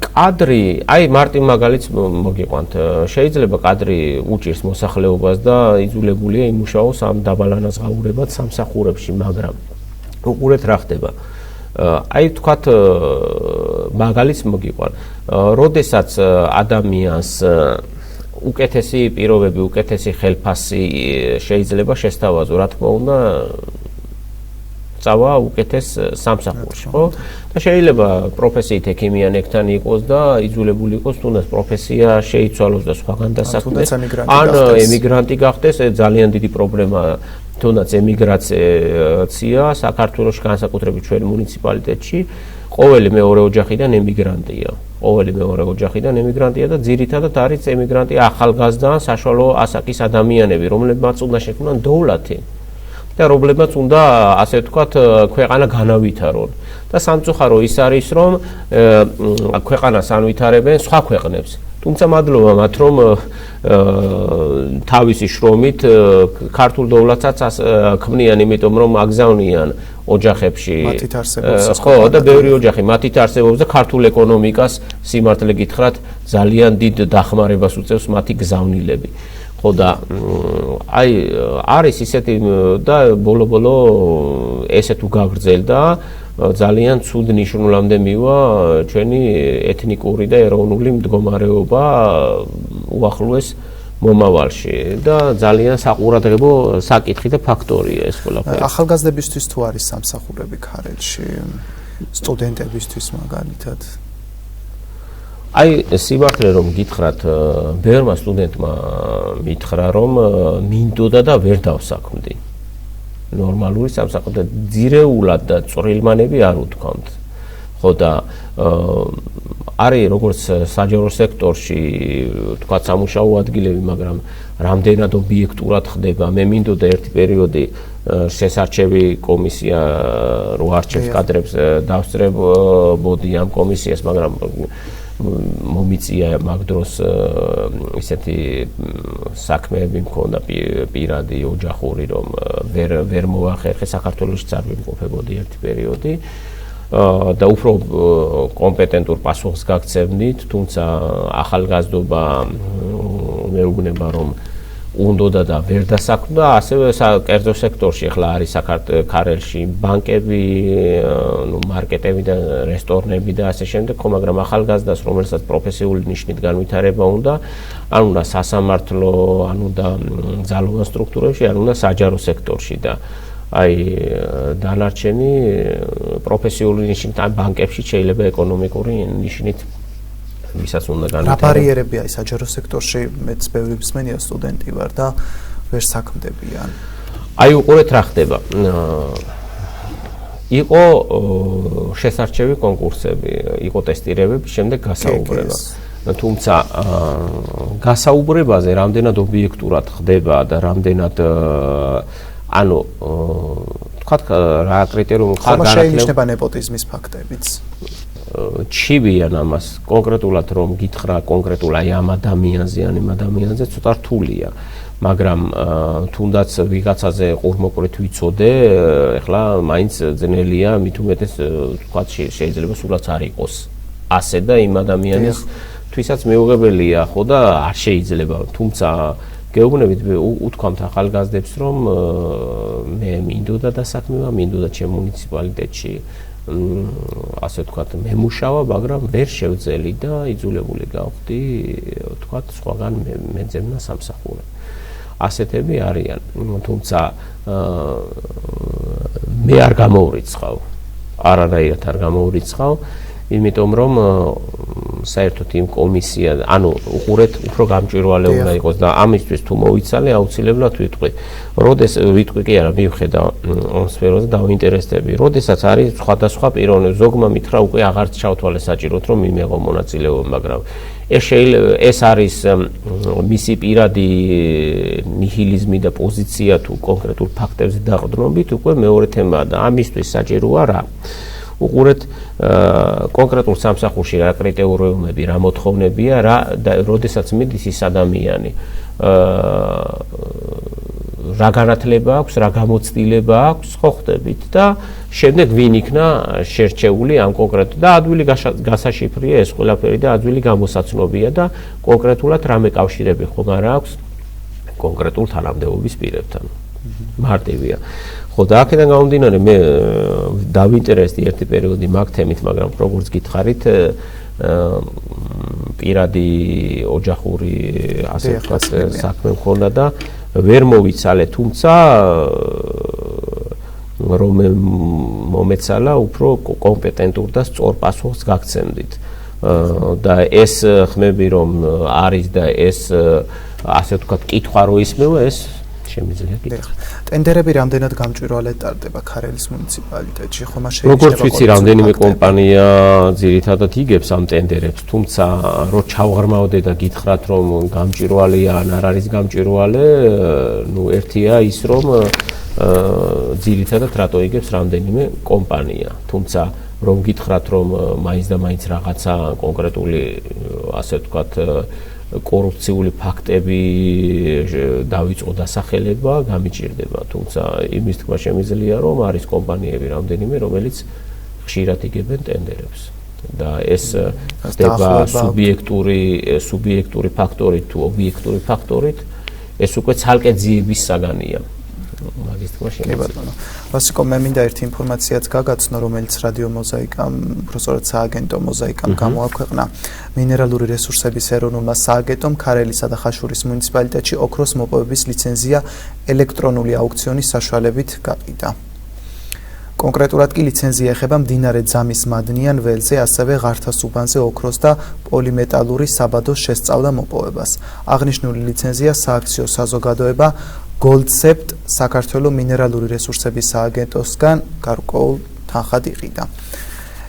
კადრი, აი მარტი მაგალითს მოგიყვანთ, შეიძლება კადრი უჭირს მოსახლეობას და იძულებულია იმუშაოს ამ დაბალანაზღაურებად სამსახურებში, მაგრამ უყურეთ რა ხდება. აი თქვათ მაგალითს მოგიყვან, როდესაც ადამიანს უკეთესი პირობები, უკეთესი ხელფასი შეიძლება შესთავაზო, რა თქმა უნდა წავა უკეთეს სამსახურში, ხო? და შეიძლება პროფესიით ექიმიანებთან იყოს და იძულებული იყოს თუნდაც პროფესია შეიცვალოს და სხვაგან დასაქმდეს, ან ემიგრანტი გახდეს, ძალიან დიდი პრობლემაა თუნდაც ემიგრაცია საქართველოში, განსაკუთრებით ჩვენ მუნიციპალიტეტში, ყოველი მეორე ოჯახიდან ემიგრანტია. ყოველი მეორე ოჯახიდან ემიგრანტია და ძირითადად არის ემიგრანტი ახალგაზრდა, საშუალო ასაკის ადამიანები, რომლებმაც უნდა შექმნან დოვლათი. და რომლებმაც უნდა ასე ვთქვათ ქვეყანა განავითარონ და სამწუხარო ის არის რომ ქვეყანას ანვითარებენ სხვა ქვეყნებს, თუმცა მადლობა მათ რომ თავისი შრომით ქართულ დოვლათსაც ქმნიან, იმიტომ რომ აგზავნიან ოჯახებში, ხო, და ბევრი ოჯახი მათით არსებობს და ქართულ ეკონომიკას სიმართლე გითხრათ ძალიან დიდ დახმარებას უწევს მათი გზავნილები. ხო და აი არის ისეთი და ბოლო-ბოლო ესე თუ გაგრძელდა ძალიან ცუდ ნიშნულამდე მივა ჩვენი ეთნიკური და ეროვნული მდგომარეობა უახლოეს მომავალში და ძალიან საყურადღებო საკითხი და ფაქტორია ეს ყველაფერი. ახალგაზრდებისთვის თუ არის სამსახურები ქარელში, სტუდენტებისთვის მაგალითად? აი სიმართლე რომ გითხრათ, ბევრმა სტუდენტმა მითხრა რომ მინდოდა და ვერ დავსაქმდი. ნორმალური სამსახური და ძირეულად და წვრილმანები არ უთქვამთ. ხო და არის როგორც საჯარო სექტორში თქვა სამუშაო ადგილები, მაგრამ რამდენად ობიექტურად ხდება. მე მინდოდა ერთი პერიოდი შესარჩევი კომისია რო არჩევს კადრებს დავსწრებოდი ამ კომისიას, მაგრამ მომიწია მაგ დროს ისეთი საქმეები მქონდა პირადი ოჯახური, რომ ვერ მოახერხე, საქართველოშიც არ ვიმყოფებოდი ერთი პერიოდი და უფრო კომპეტენტურ პასუხს გაგცემდით, თუმცა ახალგაზრდობა მეუბნება რომ უნდოდა და ვერ დასაქმდა, ასევე კერძო სექტორში ახლა არის ქარელში ბანკები, მარკეტები და რესტორნები და ასე შემდეგ, ხო, მაგრამ ახალგაზრდას, რომელსაც პროფესიული ნიშნით განვითარება უნდა, ან უნდა სასამართლო, ან უნდა ძალოვან სტრუქტურებში, ან უნდა საჯარო სექტორში და აი დანარჩენი პროფესიული ნიშნით ან ბანკებში შეიძლება ეკონომიკური ნიშნით ვისაც უნდა განვითარება. რა ბარიერებია ის საჯარო სექტორში? მეც ბევრი მსმენია სტუდენტი ვარ და ვერ საქმდებიან. აი უყურეთ რა ხდება. იყო შესარჩევი კონკურსები, იყო ტესტირებები, შემდეგ გასაუბრება. თუმცა გასაუბრებაზე რამდენად ობიექტურად ხდება და რამდენად ანუ თქვათ რა კრიტერიუმი ხარ განათლება შეინიშნება ნეპოტიზმის ფაქტებიც. ჩივიან ამას კონკრეტულად რომ გითხრა კონკრეტულ აი ამ ადამიანზე ცოტა რთულია, მაგრამ თუნდაც ვიღაცაზე ყურმოყრით ვიცოდე, ეხლა მაინც ძნელია, მით უმეტეს თქვათ შეიძლება სულაც არ იყოს ასე და იმ ადამიანის თვისაც მეუღებელია, ხო და არ შეიძლება, თუმცა გეუბნებით უთქვამთ ახალგაზრდებს რომ მე მინდოდა დასაქმება, მინდოდა ჩემ მუნიციპალიტეტში ასე ვთქვათ მემუშავა, მაგრამ ვერ შევძელი და იძულებული გავხდი ვთქვათ სხვაგან მეძებნა სამსახური. ასეთები არიან, თუმცა მე არ გამოვრიცხავ, არანაირად არ გამოვრიცხავ, იმიტომ რომ საერთოდ იმ კომისია, ანუ უყურეთ უფრო გამჭვირვალე უნდა იყოს და ამისთვის თუ მოვიცალე, აუცილებლად ვიტყვი. ვიტყვი კი არა, მივხედავ ამ სფეროზე და დავინტერესდები. როდესაც არის სხვადასხვა პიროვნები, ზოგმა მითხრა უკვე აღარც ჩავთვალე საჭიროდ რომ მიმეღო მონაწილეობა, მაგრამ ეს არის მისი პირადი ნიჰილიზმი და პოზიცია თუ კონკრეტულ ფაქტებზე დაყრდნობით უკვე მეორე თემაა და ამისთვის საჭიროა რა. უყურეთ კონკრეტულ სამსახურში რა კრიტერიუმები, რა მოთხოვნებია, და როდესაც მიდის ის ადამიანი რა განათლება აქვს, რა გამოცდილება აქვს, ხო ხდებით და შემდეგ ვინ იქნა შერჩეული ამ კონკრეტულ და ადვილი გასაშიფრია ეს ყველაფერი და ადვილი გამოსაცნობია და კონკრეტულად რამე კავშირები ხომ არ აქვს კონკრეტულ თანამდებობის პირებთან. მარტივია. ხო და აქედან გამომდინარე მე დავინტერესდი ერთი პერიოდი მაგ თემით, მაგრამ როგორც გითხარით პირადი ოჯახური ასე ვთქვათ საქმე მქონდა და ვერ მოვიცალე, თუმცა რომ მომეცალა უფრო კომპეტენტურ და სწორ პასუხს გაგცემდით. და ეს ხმები რომ არის და ეს ასე ვთქვათ კითხვა რო ისმევა, ეს შემიძლია კითხვა. ტენდერები რამდენად გამჭვირვალედ ტარდება ქარელის მუნიციპალიტეტში? ხომ შეიძლება როგორც ვიცი, რამდენიმე კომპანია ძირითადად იგებს ამ ტენდერებს, თუმცა რო ჩავღრმავდე და გითხრათ რომ გამჭვირვალეა ან არ არის გამჭვირვალე, ნუ ერთია ის რომ ძირითადად რატო იგებს რამდენიმე კომპანია, თუმცა რომ გითხრათ რომ მაინც და მაინც რაღაცა კონკრეტული ასე ვთქვათ კორუფციული ფაქტები დავიწყო დასახელება, გამიჭირდება, თუმცა იმის თქმა შემიძლია რომ არის კომპანიები რამდენიმე, რომელიც ხშირად იგებენ ტენდერებს და ეს ხდება სუბიექტური ფაქტორით თუ ობიექტური ფაქტორით, ეს უკვე ცალკე ძიების საგანია. მაგის თქმა შემიძლია. ვასიკო, მე მინდა ერთი ინფორმაციაც გაგაცნო, რომელიც რადიო მოზაიკამ, უბრალოდ სააგენტო მოზაიკამ გამოაქვეყნა. მინერალური რესურსების ეროვნულმა სააგენტომ ქარელისა და ხაშურის მუნიციპალიტეტში ოქროს მოპოვების ლიცენზია ელექტრონული აუქციონის საშუალებით გაყიდა. კონკრეტულად კი ლიცენზია ეხება მდინარე ძამის მადნიან ველზე, ასევე ღართას უბანზე ოქროს და პოლიმეტალური საბადოს შესწავლა მოპოვებას. აღნიშნული ლიცენზია სააქციო საზოგადოება Goldsept საქართველოს მინერალური რესურსების სააგენტოსგან გარკვეულ თანხად იყიდა.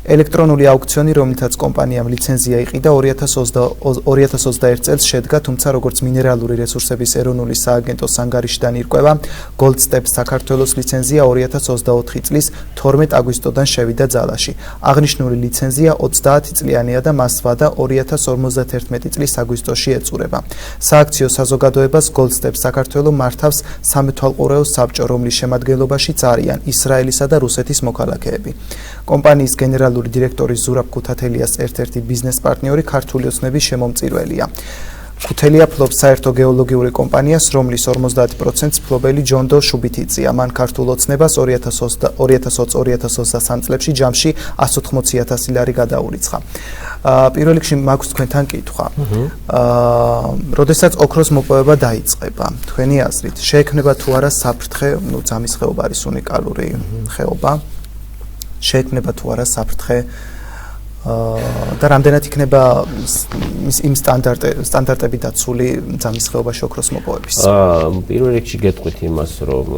ელექტრონული აუქციონი, რომელთაც კომპანიამ ლიცენზია იყიდა 2021 წელს შედგა, თუმცა როგორც მინერალური რესურსების ეროვნული სააგენტოს ანგარიშიდან ირკვევა, Goldsept საქართველოს ლიცენზია 2024 წლის 12 აგვისტოდან შევიდა ძალაში. აღნიშნული ლიცენზია 30 წლიანია და მას ვადა 2051 წლის აგვისტოში ეწურება. სააქციო საზოგადოებას Goldsept საქართველოს მართავს სამეთვალყურეო საბჭო, რომლის შემადგენლობაშიც არიან ისრაელისა და რუსეთის მოქალაქეები. კომპანიის გენერალური დირექტორი ზურაბ ქუთათელიას ერთ-ერთი ბიზნეს პარტნიორი ქართული ოცნების შემომწირველია. ქუთელია ფლობს საერთო გეოლოგიური კომპანიას, რომლის 50%-ს ფლობელი ჯონდო შუბითიძეა. მან ქართულ ოცნებას 2020-2023 წლებში ჯამში 180,000 ლარი გადაურიცხა. პირველ რიგში მაქვს თქვენთან კითხვა. როდესაც ოქროს მოპოვება დაიწყება, თქვენი აზრით, შეექმნება თუ არა საფრთხე, ძამის ხეობა არის უნიკალური ხეობა. შეექმნება თუ არა საფრთხე და რამდენად იქნება იმ სტანდარტები დაცული ძამის ხეობაში ოქროს მოპოვების? პირველ რიგში გეტყვით იმას, რომ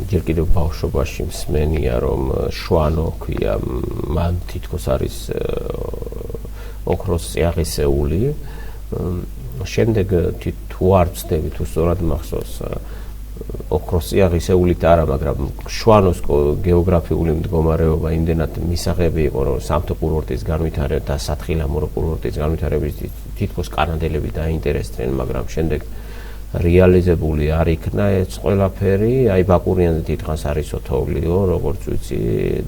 ჯერ კიდევ ბავშვობაში მსმენია, რომ შვანო ქვია, მან თითქოს არის ოქროს წიაღისეული. შემდეგ თუ არ ვცდები, თუ სწორად მახსოვს, ოქროს წიაღისეულით არა, მაგრამ შვანოს გეოგრაფიული მდგომარეობა იმდენად მისაღები იყო, რომ სამთო კურორტის განვითარება და სათხილამურო კურორტის განვითარების თითქოს კანადელები დაინტერესდნენ, მაგრამ შემდეგ რეალიზებული არ იქნა ეს ყველაფერი. აი ბაკურიანზე თითქოს არის ოთოვლიო, როგორც ვიცი,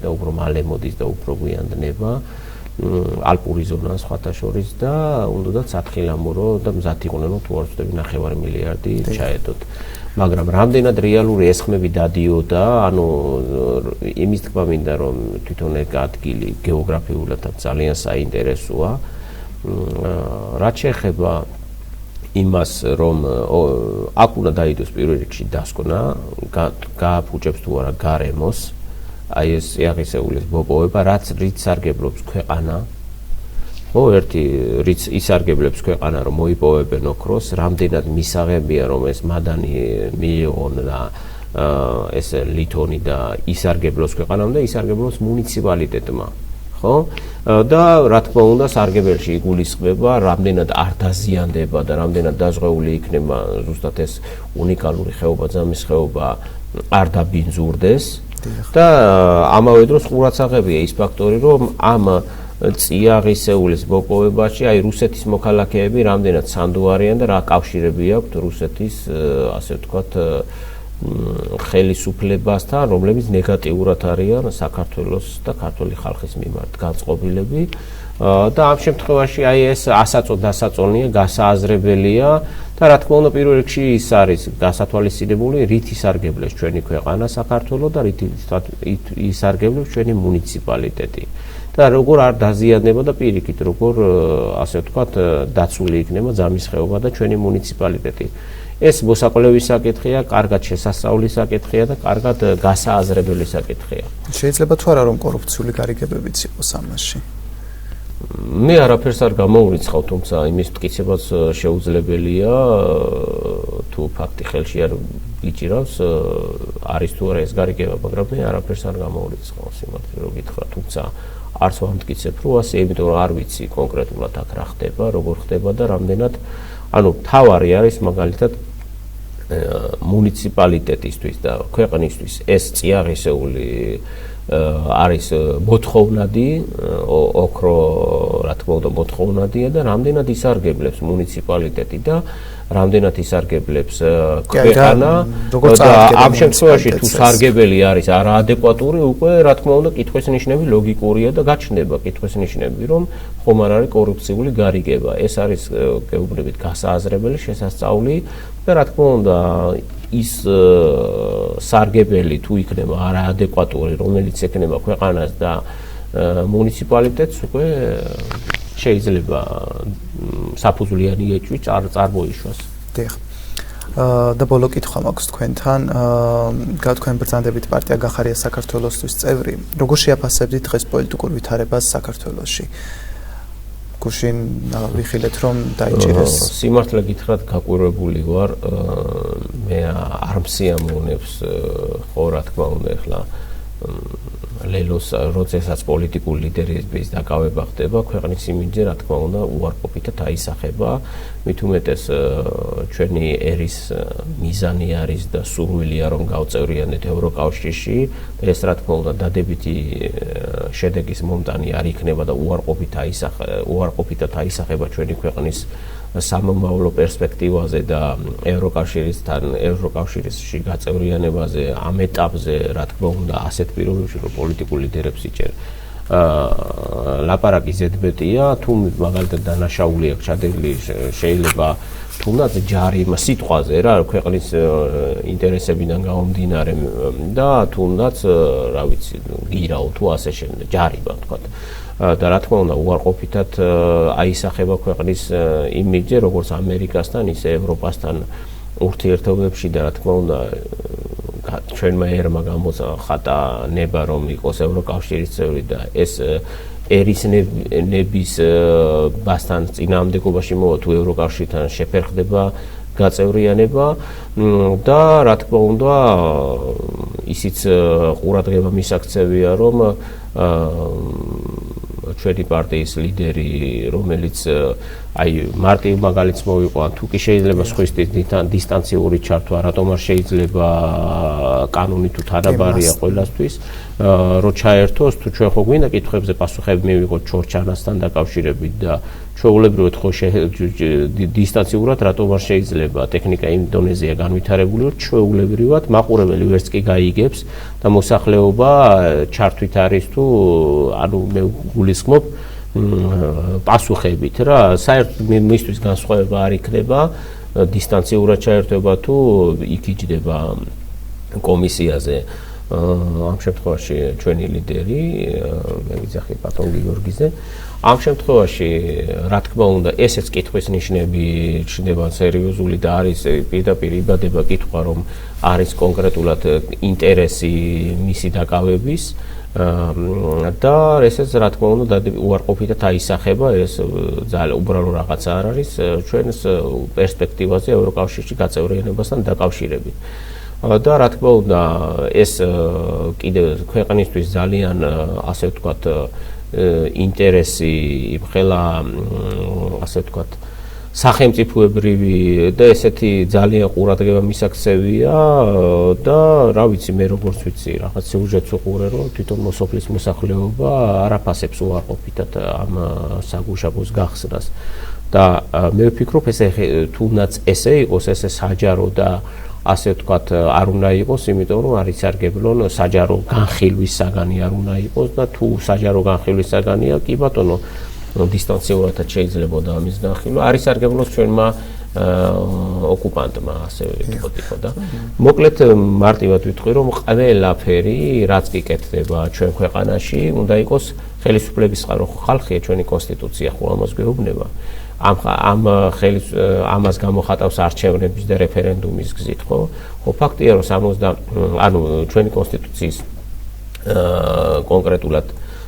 და უფრო მალე მოდის და უფრო გვიანდნება. ალპური ზონა სხვათა შორის და უნდათ სათხილამურო და მზად იყვნენ, თუ არ ვცდები 9 მილიარდი ჩაედოთ. მაგრამ რამდენად რეალური ეს ხმები დადიოდა, ანუ იმის თქმა მინდა, რომ თვითონ ეგ ადგილი გეოგრაფიულადაც ძალიან საინტერესოა. რაც შეეხება იმას, რომ აქ უნდა დაიდოს პირველ რიგში დასკვნა, გააფუჭებს თუ არა გარემოს, აი ეს წიაღისეულის მოპოვება, რაც რით სარგებლობს ქვეყანა, ხო, ერთი რიც ისარგებლებს ქვეყანა რომ მოიპოვებენ ოქროს, რამდენად მისაღებია რომ ეს მადანი მიიღონ და ეს ლითონი და ისარგებლოს ქვეყანამ და ისარგებლოს მუნიციპალიტეტმა. ხო? და რა თქმა უნდა, სარგებელში იგულისხმება, რამდენად არ დაზიანდება და რამდენად დაზღვეული იქნება ზუსტად ეს უნიკალური ხეობა, ძამის ხეობა არ დაბინძურდეს. და ამავე დროს ყურადსაღებია ის ფაქტორი, რომ ამ წიაღისეულის მოპოვებაში აი რუსეთის მოქალაქეები რამდენად სანდო არიან და რა კავშირები აქვთ რუსეთის ასე ვთქვათ ხელისუფლებასთან, რომლებიც ნეგატიურად არიან საქართველოს და ქართული ხალხის მიმართ განწყობილები და ამ შემთხვევაში აი ეს დასაწონია, გასააზრებელია და რა თქმა უნდა პირველ რიგში ის არის გასათვალისწინებული, რით ისარგებლეს ჩვენი ქვეყანა საქართველო და რით ისარგებლებს ჩვენი მუნიციპალიტეტი. და როგორ არ დაზიანდება და პირიქით როგორ ასე ვთქვათ დაცული იქნება ძამის ხეობა და ჩვენი მუნიციპალიტეტი. ეს მოსაკლევის საკითხია, კარგად შესასწავლის საკითხია და კარგად გასააზრებელი საკითხია. შეიძლება თუ არა რომ კორუფციული გარიგებებიც იყოს ამაში? მე არაფერს არ გამოურიცხავ, თუმცა იმის მტკიცებაც შეუძლებელია, თუ ფაქტი ხელში არ იჭირავს, არის თუ არა ეს გარიგება, მაგრამ მე არაფერს არ გამოურიცხავ, სიმართლე რომ გითხრა, თუმცა არც ვამტკიცებ, რომ ასე, იმიტომ რომ არ ვიცი კონკრეტულად აქ რა ხდება, როგორ ხდება და რამდენად, ანუ თავარი არის მაგალითად მუნიციპალიტეტისთვის და ქვეყნისთვის ეს წიაღისეული არის მოთხოვნადი, ოქრო რა თქმა უნდა მოთხოვნადია და რამდენად ისარგებლებს მუნიციპალიტეტი და რამდენად ისარგებლებს ქვეყანა და ამ შემთხვევაში თუ სარგებელი არის არაადეკვატური, უკვე რა თქმა უნდა კითხვის ნიშნები ლოგიკურია და გაჩნდება კითხვის ნიშნები, რომ ხომ არ არის კორუფციული გარიგება. ეს არის გეუბნებით გასააზრებელი შესასწავლი და რა თქმა უნდა ის სარგებელი თუ იქნება არაადეკვატური, რომელიც ექნება ქვეყანას და მუნიციპალიტეტს, უკვე შეიძლება საფუძვლიანი ეჭვი წარმოიშვას. დიახ. და ბოლო კითხვა მაქვს თქვენთან. თქვენ ბრძანდებით პარტია გახარია საქართველოსთვის წევრი. როგორ შეაფასებდით დღეს პოლიტიკურ ვითარებას საქართველოში? გუშინ ვიხილეთ რომ დაიჭირეს. სიმართლე გითხრათ, გაკვირვებული ვარ. მე არ მსიამოვნებს ხო რა თქმა უნდა ახლა ლელოს როდესაც პოლიტიკური ლიდერების დაკავება ხდება, ქვეყნის იმიჯზე რა თქმა უნდა უარყოფითად აისახება, მით უმეტეს ჩვენი ერის მიზანი არის და სურვილია რომ გავწევრიანდეთ ევროკავშირში და ეს რა თქმა უნდა დადებითი შედეგის მომტანი არ იქნება და უარყოფითად აისახება ჩვენი ქვეყნის სამომავლო პერსპექტივაზე და ევროკავშირში გაწევრიანებაზე ამ ეტაპზე რა თქმა უნდა ასეთ პირობებში რომ პოლიტიკურ ლიდერებს იჭერ ლაპარაკი ზედმეტია, თუ მაგალითად დანაშაული აქვს ჩადენილი შეიძლება თუნდაც ჯარი იმ სიტყვაზე რა ქვეყნის ინტერესებიდან გამომდინარე და თუნდაც რა ვიცი გირაო თუ ასე შემდეგ ჯარიბა თქვა და რა თქმა უნდა უარყოფითად აისახება ქვეყნის იმიჯზე როგორც ამერიკასთან ისე ევროპასთან ურთიერთობებში და რა თქმა უნდა ჩვენმა ერმა გამოხატა ნება რომ იყოს ევროკავშირის წევრი და ეს ერისნების ბასთან წინააღმდეგობაში მოვა თუ ევროკავშირთან შეფერხდება გაწევრიანება და რა თქმა უნდა ისიც ყურადღება მისაქცევია რომ ჩვენი პარტიის ლიდერი რომელიც აი მარტივ მაგალითს მოვიყვა თუ კი შეიძლება სხვის დისტანციური ჩართვა რატომ არ შეიძლება კანონი თუ თანაბარია ყველასთვის რო ჩაერთოს თუ ჩვენ ხო გვინდა კითხვებზე პასუხები მივიღოთ ჩორჩანასთან დაკავშირებით და ჩვეულებრივად ხო დისტანციურად რატომ არ შეიძლება ტექნიკა იმ დონეზეა განვითარებული რომ ჩვეულებრივად მაყურებელი ვერც კი გაიგებს და მოსახლეობა ჩართვით არის თუ ანუ მე გულისხმობ პასუხებით რა საერთოდ მისთვის განსხვავება არ იქნება დისტანციურად ჩაერთვება თუ იქიჯდება კომისიაზე ამ შემთხვევაში ჩვენი ლიდერი მე ვიძახი ბატონ გიორგიზე ამ შემთხვევაში რა თქმა უნდა ესეც კითხვის ნიშნები ჩნდება სერიოზული და არის პირდაპირ იბადება კითხვა რომ არის კონკრეტულად ინტერესი მისი დაკავების და ესეც რა თქმა უნდა უარყოფითად აისახება ეს ძალიან უბრალო რაღაცა არ არის ჩვენს პერსპექტივაზე ევროკავშირში გაწევრიანებასთან დაკავშირებით. და რა თქმა უნდა ეს კიდევ ქვეყნისთვის ძალიან ასე ვთქვათ ინტერესი იმხელა ასე ვთქვათ სახელმწიფოებრივი და ესეთი ძალიან ყურადღება მისაქცევია და რა ვიცი მე როგორც ვიცი რაღაც სიუჟეტს უყურე რომ თვითონ მოსოფლის მოსახლეობა არაფასებს უარყოფითად ამ საგუშაგოს გახსნას და მე ვფიქრობ ესე თუნდაც ესე იყოს ესე საჯარო და ასე ვთქვათ არ უნდა იყოს იმიტომ რომ არის სარგებლონ საჯარო განხილვის საგანი არ უნდა იყოს და თუ საჯარო განხილვის საგანია კი ბატონო დისტანციურადაც შეიძლება და ამის განხილვა არის სარგებლოს ჩვენმა ოკუპანტმა ასე ვთქვათ ხო და მოკლედ მარტივად ვიტყვი რომ ყველაფერი რაც კი კეთდება ჩვენ ქვეყანაში უნდა იყოს ხელისუფლების წყარო ხალხია ჩვენი კონსტიტუცია ხო ამას გვეუბნება ამ ამას გამოხატავს არჩევნების და რეფერენდუმის გზით ხო ფაქტია რომ 60 ანუ ჩვენი კონსტიტუციის კონკრეტულად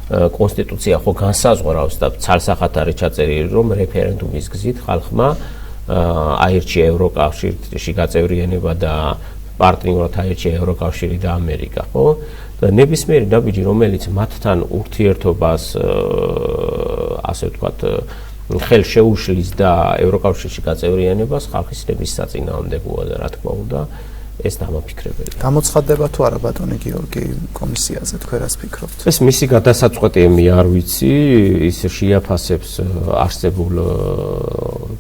კონსტიტუცია ხო განსაზღვრავს და ცალსახად არის ჩაწერილი რომ რეფერენდუმის გზით ხალხმა აირჩია ევროკავშირში გაწევრიანება და პარტნიორად აირჩია ევროკავშირი და ამერიკა ხო და ნებისმიერი დაბიჯი რომელიც მათთან ურთიერთობას ასე ვთქვათ ხელ შეუშლის და ევროკავშირში გაწევრიანებას ხალხის ნების საწინააღმდეგოა და რა თქმა უნდა ეს დამაფიქრებელი. გამოცხადდება თუ არა ბატონი გიორგი კომისიაზე თქვენ რას ფიქრობთ? ეს მისი გადასაწყვეტი მე არ ვიცი, ის შეაფასებს არსებულ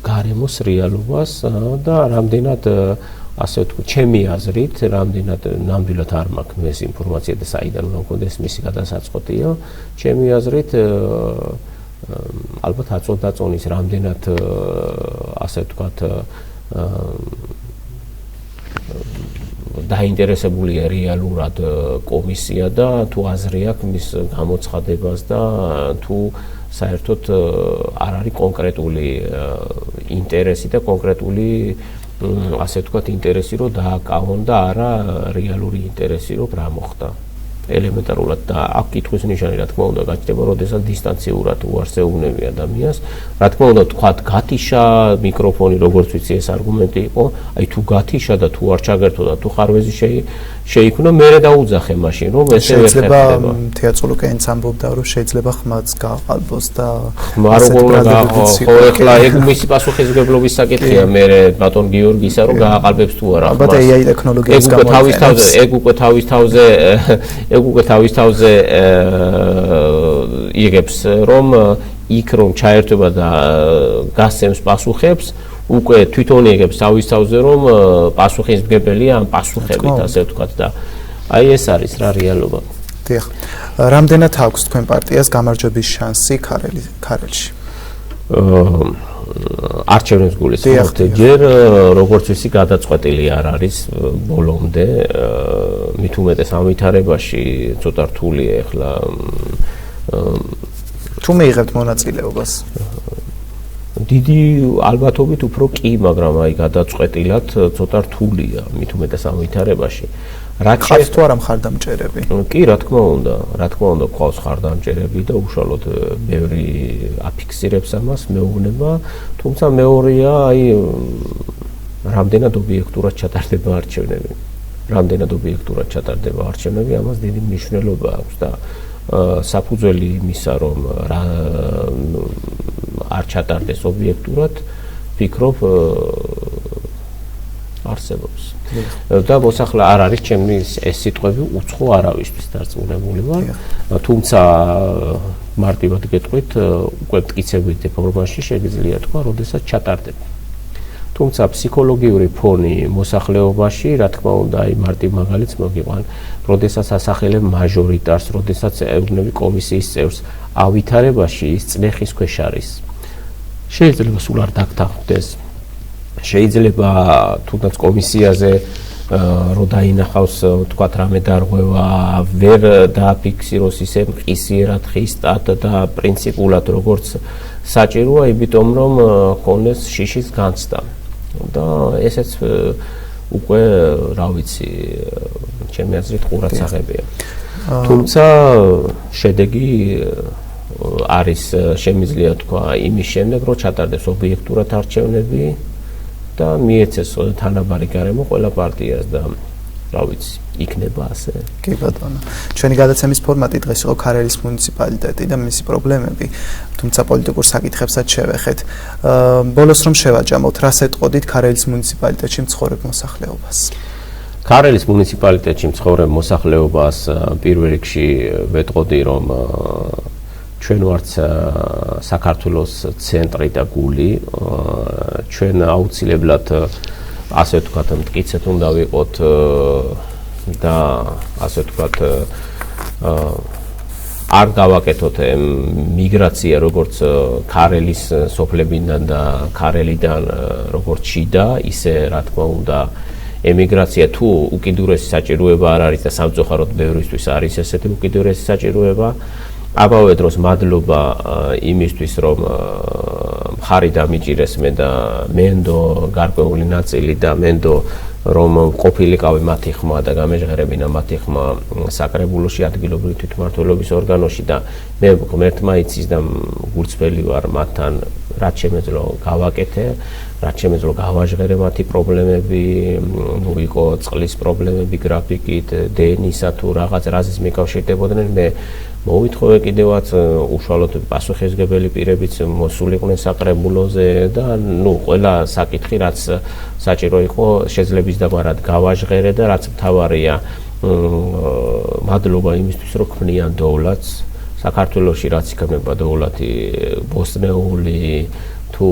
გარემოს რეალობას და რამდენად ასე ვთქვი, ჩემი აზრით, რამდენად ნამდვილად არ მაქვს ეს ინფორმაცია და საიდან უნდა მქონდეს მისი გადასაწყვეტია, ჩემი აზრით ალბათ აწოდაწონის რამდენად ასე ვთქვათ დაინტერესებულია რეალურად კომისია და თუ აზრი აქვს მის გამოცხადებას და თუ საერთოდ არ არის კონკრეტული ინტერესი და კონკრეტული ასე ვთქვათ ინტერესი რომ დააკავონ და არა რეალური ინტერესი რომ რა მოხდა ელემენტარულად და აქ კითხვის ნიშანი რა თქმა უნდა გაჩნდება, როდესაც დისტანციურად უარსეუბნები ადამიანს. რა თქმა უნდა, თქვათ გათიშა მიკროფონი, როგორც ვიცი, ეს არგუმენტი იყო. აი თუ გათიშა და თუ არ ჩაგერთო და თუ ხარვეზი შეიქმნა, მე დაუძახე მაშინ, რომ ესე ვერ ხერხდება. შეიძლება თეატროლოგიანიც ამბობდა, რომ შეიძლება ხმაც გააყალბოს და არ უნდა ხო ეხლა ეგ მისი პასუხისმგებლობის საკითხია, მე ბატონ გიორგისა რომ გააყალბებს თუ არა. ალბათ AI ტექნოლოგიებს გამოიყენებს. ეგ უკვე თავის თავზე იღებს რომ იქ რომ ჩაერთვება და გასცემს პასუხებს უკვე თვითონ იღებს თავის თავზე რომ პასუხისმგებელია ამ პასუხებით ასე ვთქვათ და აი ეს არის რა რეალობა. დიახ. რამდენად აქვს თქვენ პარტიას გამარჯვების შანსი ქარელში? არჩევნებს გულისხმობთ ჯერ როგორც ვიცი გადაწყვეტილი არ არის ბოლომდე მით უმეტეს ამ ვითარებაში ცოტა რთულია ეხლა თუ მეიღებთ მონაწილეობას დიდი ალბათობით უფრო კი მაგრამ აი გადაწყვეტილად ცოტა რთულია მით უმეტეს ამ ვითარებაში რაც თუ არა მხარდამჭერები კი რა თქმა უნდა გვყავს მხარდამჭერები და უშუალოდ ბევრი აფიქსირებს ამას მეუბნება თუმცა მეორეა აი რამდენად ობიექტურად ჩატარდება არჩევნები ამას დიდი მნიშვნელობა აქვს და საფუძველი იმისა რომ არ ჩატარდეს ობიექტურად ფიქრობ არსებობს და მოსახლა არ არის ჩემი ეს სიტყვები უცხო არავისთვის დარწმუნებული ვარ თუმცა მარტივად გეტყვით უკვე მტკიცებით ფორმაში შეგიძლია თქვა როდესაც ჩატარდება თუმცა ფსიქოლოგიური ფონი მოსახლეობაში რა თქმა უნდა აი მარტივ მაგალითს მოგიყვან როდესაც ასახელებ მაჟორიტარს როდესაც ეუბნები კომისიის წევრს ავითარებაში ის წნეხის ქვეშ არის შეიძლება სულ არ დაგთანხმდეს შეიძლება თუნდაც კომისიაზე რო დაინახავს თქვათ რამე დარღვევა ვერ დააფიქსიროს ისე მყისიერად ხისტად და პრინციპულად როგორც საჭიროა იმიტომ რომ ხონდეს შიშის განცდა და ესეც უკვე რა ვიცი ჩემი აზრით ყურადსაღებია თუმცა შედეგი არის შემიძლია თქვა იმის შემდეგ, რომ ჩატარდეს ობიექტურად არჩევნები და მიეცეს თანაბარი გარემო ყველა პარტიას და რა ვიცი, იქნება ასე. კი ბატონო. ჩვენი გადაცემის ფორმატი დღეს იყო ქარელის მუნიციპალიტეტი და მისი პრობლემები, თუმცა პოლიტიკურ საკითხებსაც შევეხეთ. ბოლოს რომ შევაჯამოთ, რას ეტყოდით ქარელის მუნიციპალიტეტში მცხოვრებ მოსახლეობას? ქარელის მუნიციპალიტეტში მცხოვრებ მოსახლეობას პირველ რიგში ვეტყოდი, რომ ჩვენ ვართ საქართველოს ცენტრი და გული, ჩვენ აუცილებლად ასე ვთქვათ, მტკიცედ უნდა ვიყოთ და ასე ვთქვათ, არ გავაკეთოთ მიგრაცია როგორც ქარელის სოფლებიდან და ქარელიდან როგორც შიდა, ისე რა თქმა უნდა ემიგრაცია თუ უკიდურესი საჭიროება არ არის და სამწუხაროდ ბევრისთვის არის ესეთი უკიდურესი საჭიროება. ამავე დროს მადლობა იმისთვის, რომ მხარი დამიჭირეს მე და მენდო გარკვეული ნაწილი და მენდო რომ ყოფილიყავი მათი ხმა და გამეჟღერებინა მათი ხმა საკრებულოში ადგილობრივი თვითმმართველობის ორგანოში და მე ღმერთმა იცის და გულწრფელი ვარ მათთან რაც შემეძლო გავაკეთე, რაც შემეძლო გავაჟღერე მათი პრობლემები, ნუ იყო წყლის პრობლემები გრაფიკით, დნისა თუ რაღაც რაზეც მეკავშირდებოდნენ, მე მოვითხოვე კიდევაც უშუალოდ პასუხისმგებელი პირებიც მოსულიყვნენ საკრებულოზე და ნუ ყველა საკითხი რაც საჭირო იყო შეძლების დაბარად გავაჟღერე და რაც მთავარია მადლობა იმისთვის რომ ქმნიან დოვლათს საქართველოში რაც იქნება დოვლათი ბოსნეული თუ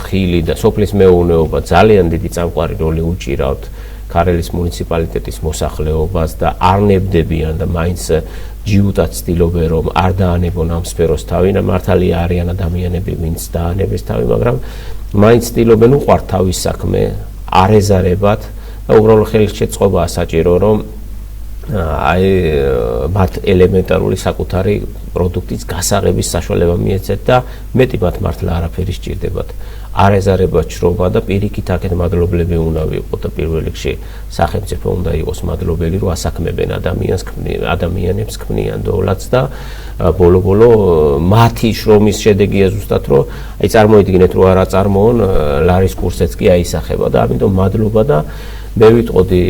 ხილი და სოფლის მეურნეობა ძალიან დიდი წამყვარი როლი უჭირავთ ქარელის მუნიციპალიტეტის მოსახლეობას და არ ნებდებიან და მაინც ჯიუტად ცდილობენ რომ არ დაანებონ ამ სფეროს თავი, მართალია არიან ადამიანები, ვინც დაანებეს თავი, მაგრამ მაინც ცდილობენ უყვართ თავის საქმე, არ ეზარებათ და უბრალოდ ხელშეწყობაა საჭირო რომ აი მათ ელემენტარული საკუთარი პროდუქტის გასაღების საშუალება მიეცეთ და მეტი მათ მართლა არაფერი სჭირდებათ. არ ეზარებათ შრომა და პირიქით აქეთ მადლობლები უნდა ვიყოთ და პირველ რიგში სახელმწიფო უნდა იყოს მადლობელი რომ ასაქმებენ ადამიანებს ქმნიან დოვლათს და ბოლო-ბოლო მათი შრომის შედეგია ზუსტად რომ აი წარმოიდგინეთ რომ არა წარმოონ ლარის კურსიც კი აისახება და ამიტომ მადლობა და მე ვიტყოდი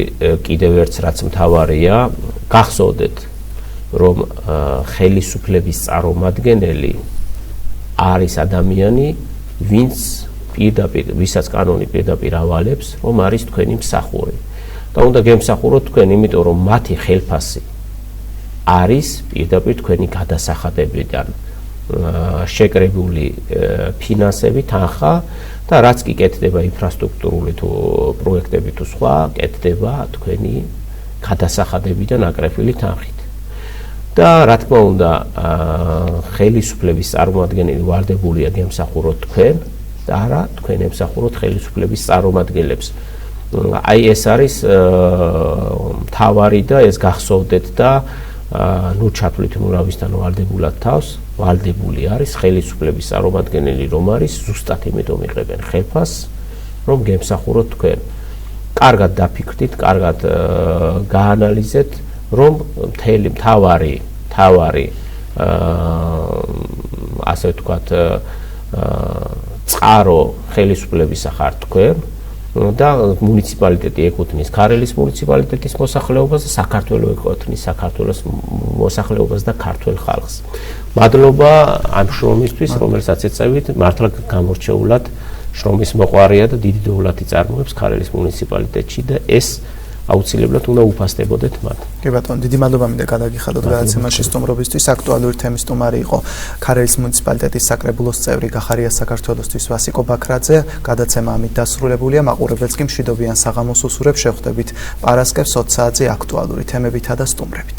კიდევ ერთს რაც მთავარია გახსოვდეთ რომ ხელისუფლების წარმომადგენელი არის ადამიანი ვინც პირდაპირ ვისაც კანონი პირდაპირ ავალებს რომ არის თქვენი მსახური და უნდა გემსახუროთ თქვენ იმიტომ რომ მათი ხელფასი არის პირდაპირ თქვენი გადასახადებიდან შეკრებული ფინანსები თანხა და რაც კი კეთდება ინფრასტრუქტურული თუ პროექტები თუ სხვა კეთდება თქვენი გადასახადებიდან აკრეფილი თანხით და რა თქმა უნდა ხელისუფლების წარმომადგენელი ვალდებულია გემსახუროთ თქვენ და არა თქვენ ემსახუროთ ხელისუფლების წარმომადგენლებს. აი ეს არის მთავარი და ეს გახსოვდეთ და ნუ ჩათვლით მურავისთან ვალდებულად თავს, ვალდებული არის ხელისუფლების წარმომადგენელი რომ არის, ზუსტად იმიტომ იღებენ ხელფასს, რომ გემსახუროთ თქვენ. კარგად დაფიქრდით, კარგად გაანალიზეთ, რომ მთელი მთავარი ასე ვთქვათ წყარო ხელისუფლებისა ხართ თქვენ და მუნიციპალიტეტი ეკუთვნის ქარელის მუნიციპალიტეტის მოსახლეობას და საქართველოს ეკუთვნის საქართველოს მოსახლეობას და ქართველ ხალხს. მადლობა ამ შრომისთვის, რომელსაც ეწევით, მართლა გამორჩეულად შრომის მოყვარია და დიდი დოვლათი წარმოებს ქარელის მუნიციპალიტეტში და ეს აუცილებლად უნდა უფასდებოდეთ მათ. კი ბატონო, დიდი მადლობა მინდა გადაგიხადოთ გადაცემაში სტუმრობისთვის. აქტუალური თემის სტუმარი იყო ქარელის მუნიციპალიტეტის საკრებულოს წევრი გახარია საქართველოსთვის ვასიკო ბაქრაძე. გადაცემა ამით დასრულებულია. მაყურებელს კი მშვიდობიან საღამოს უსურებ. შევხვდებით პარასკევს 20 საათზე აქტუალური თემებითა და სტუმრებით.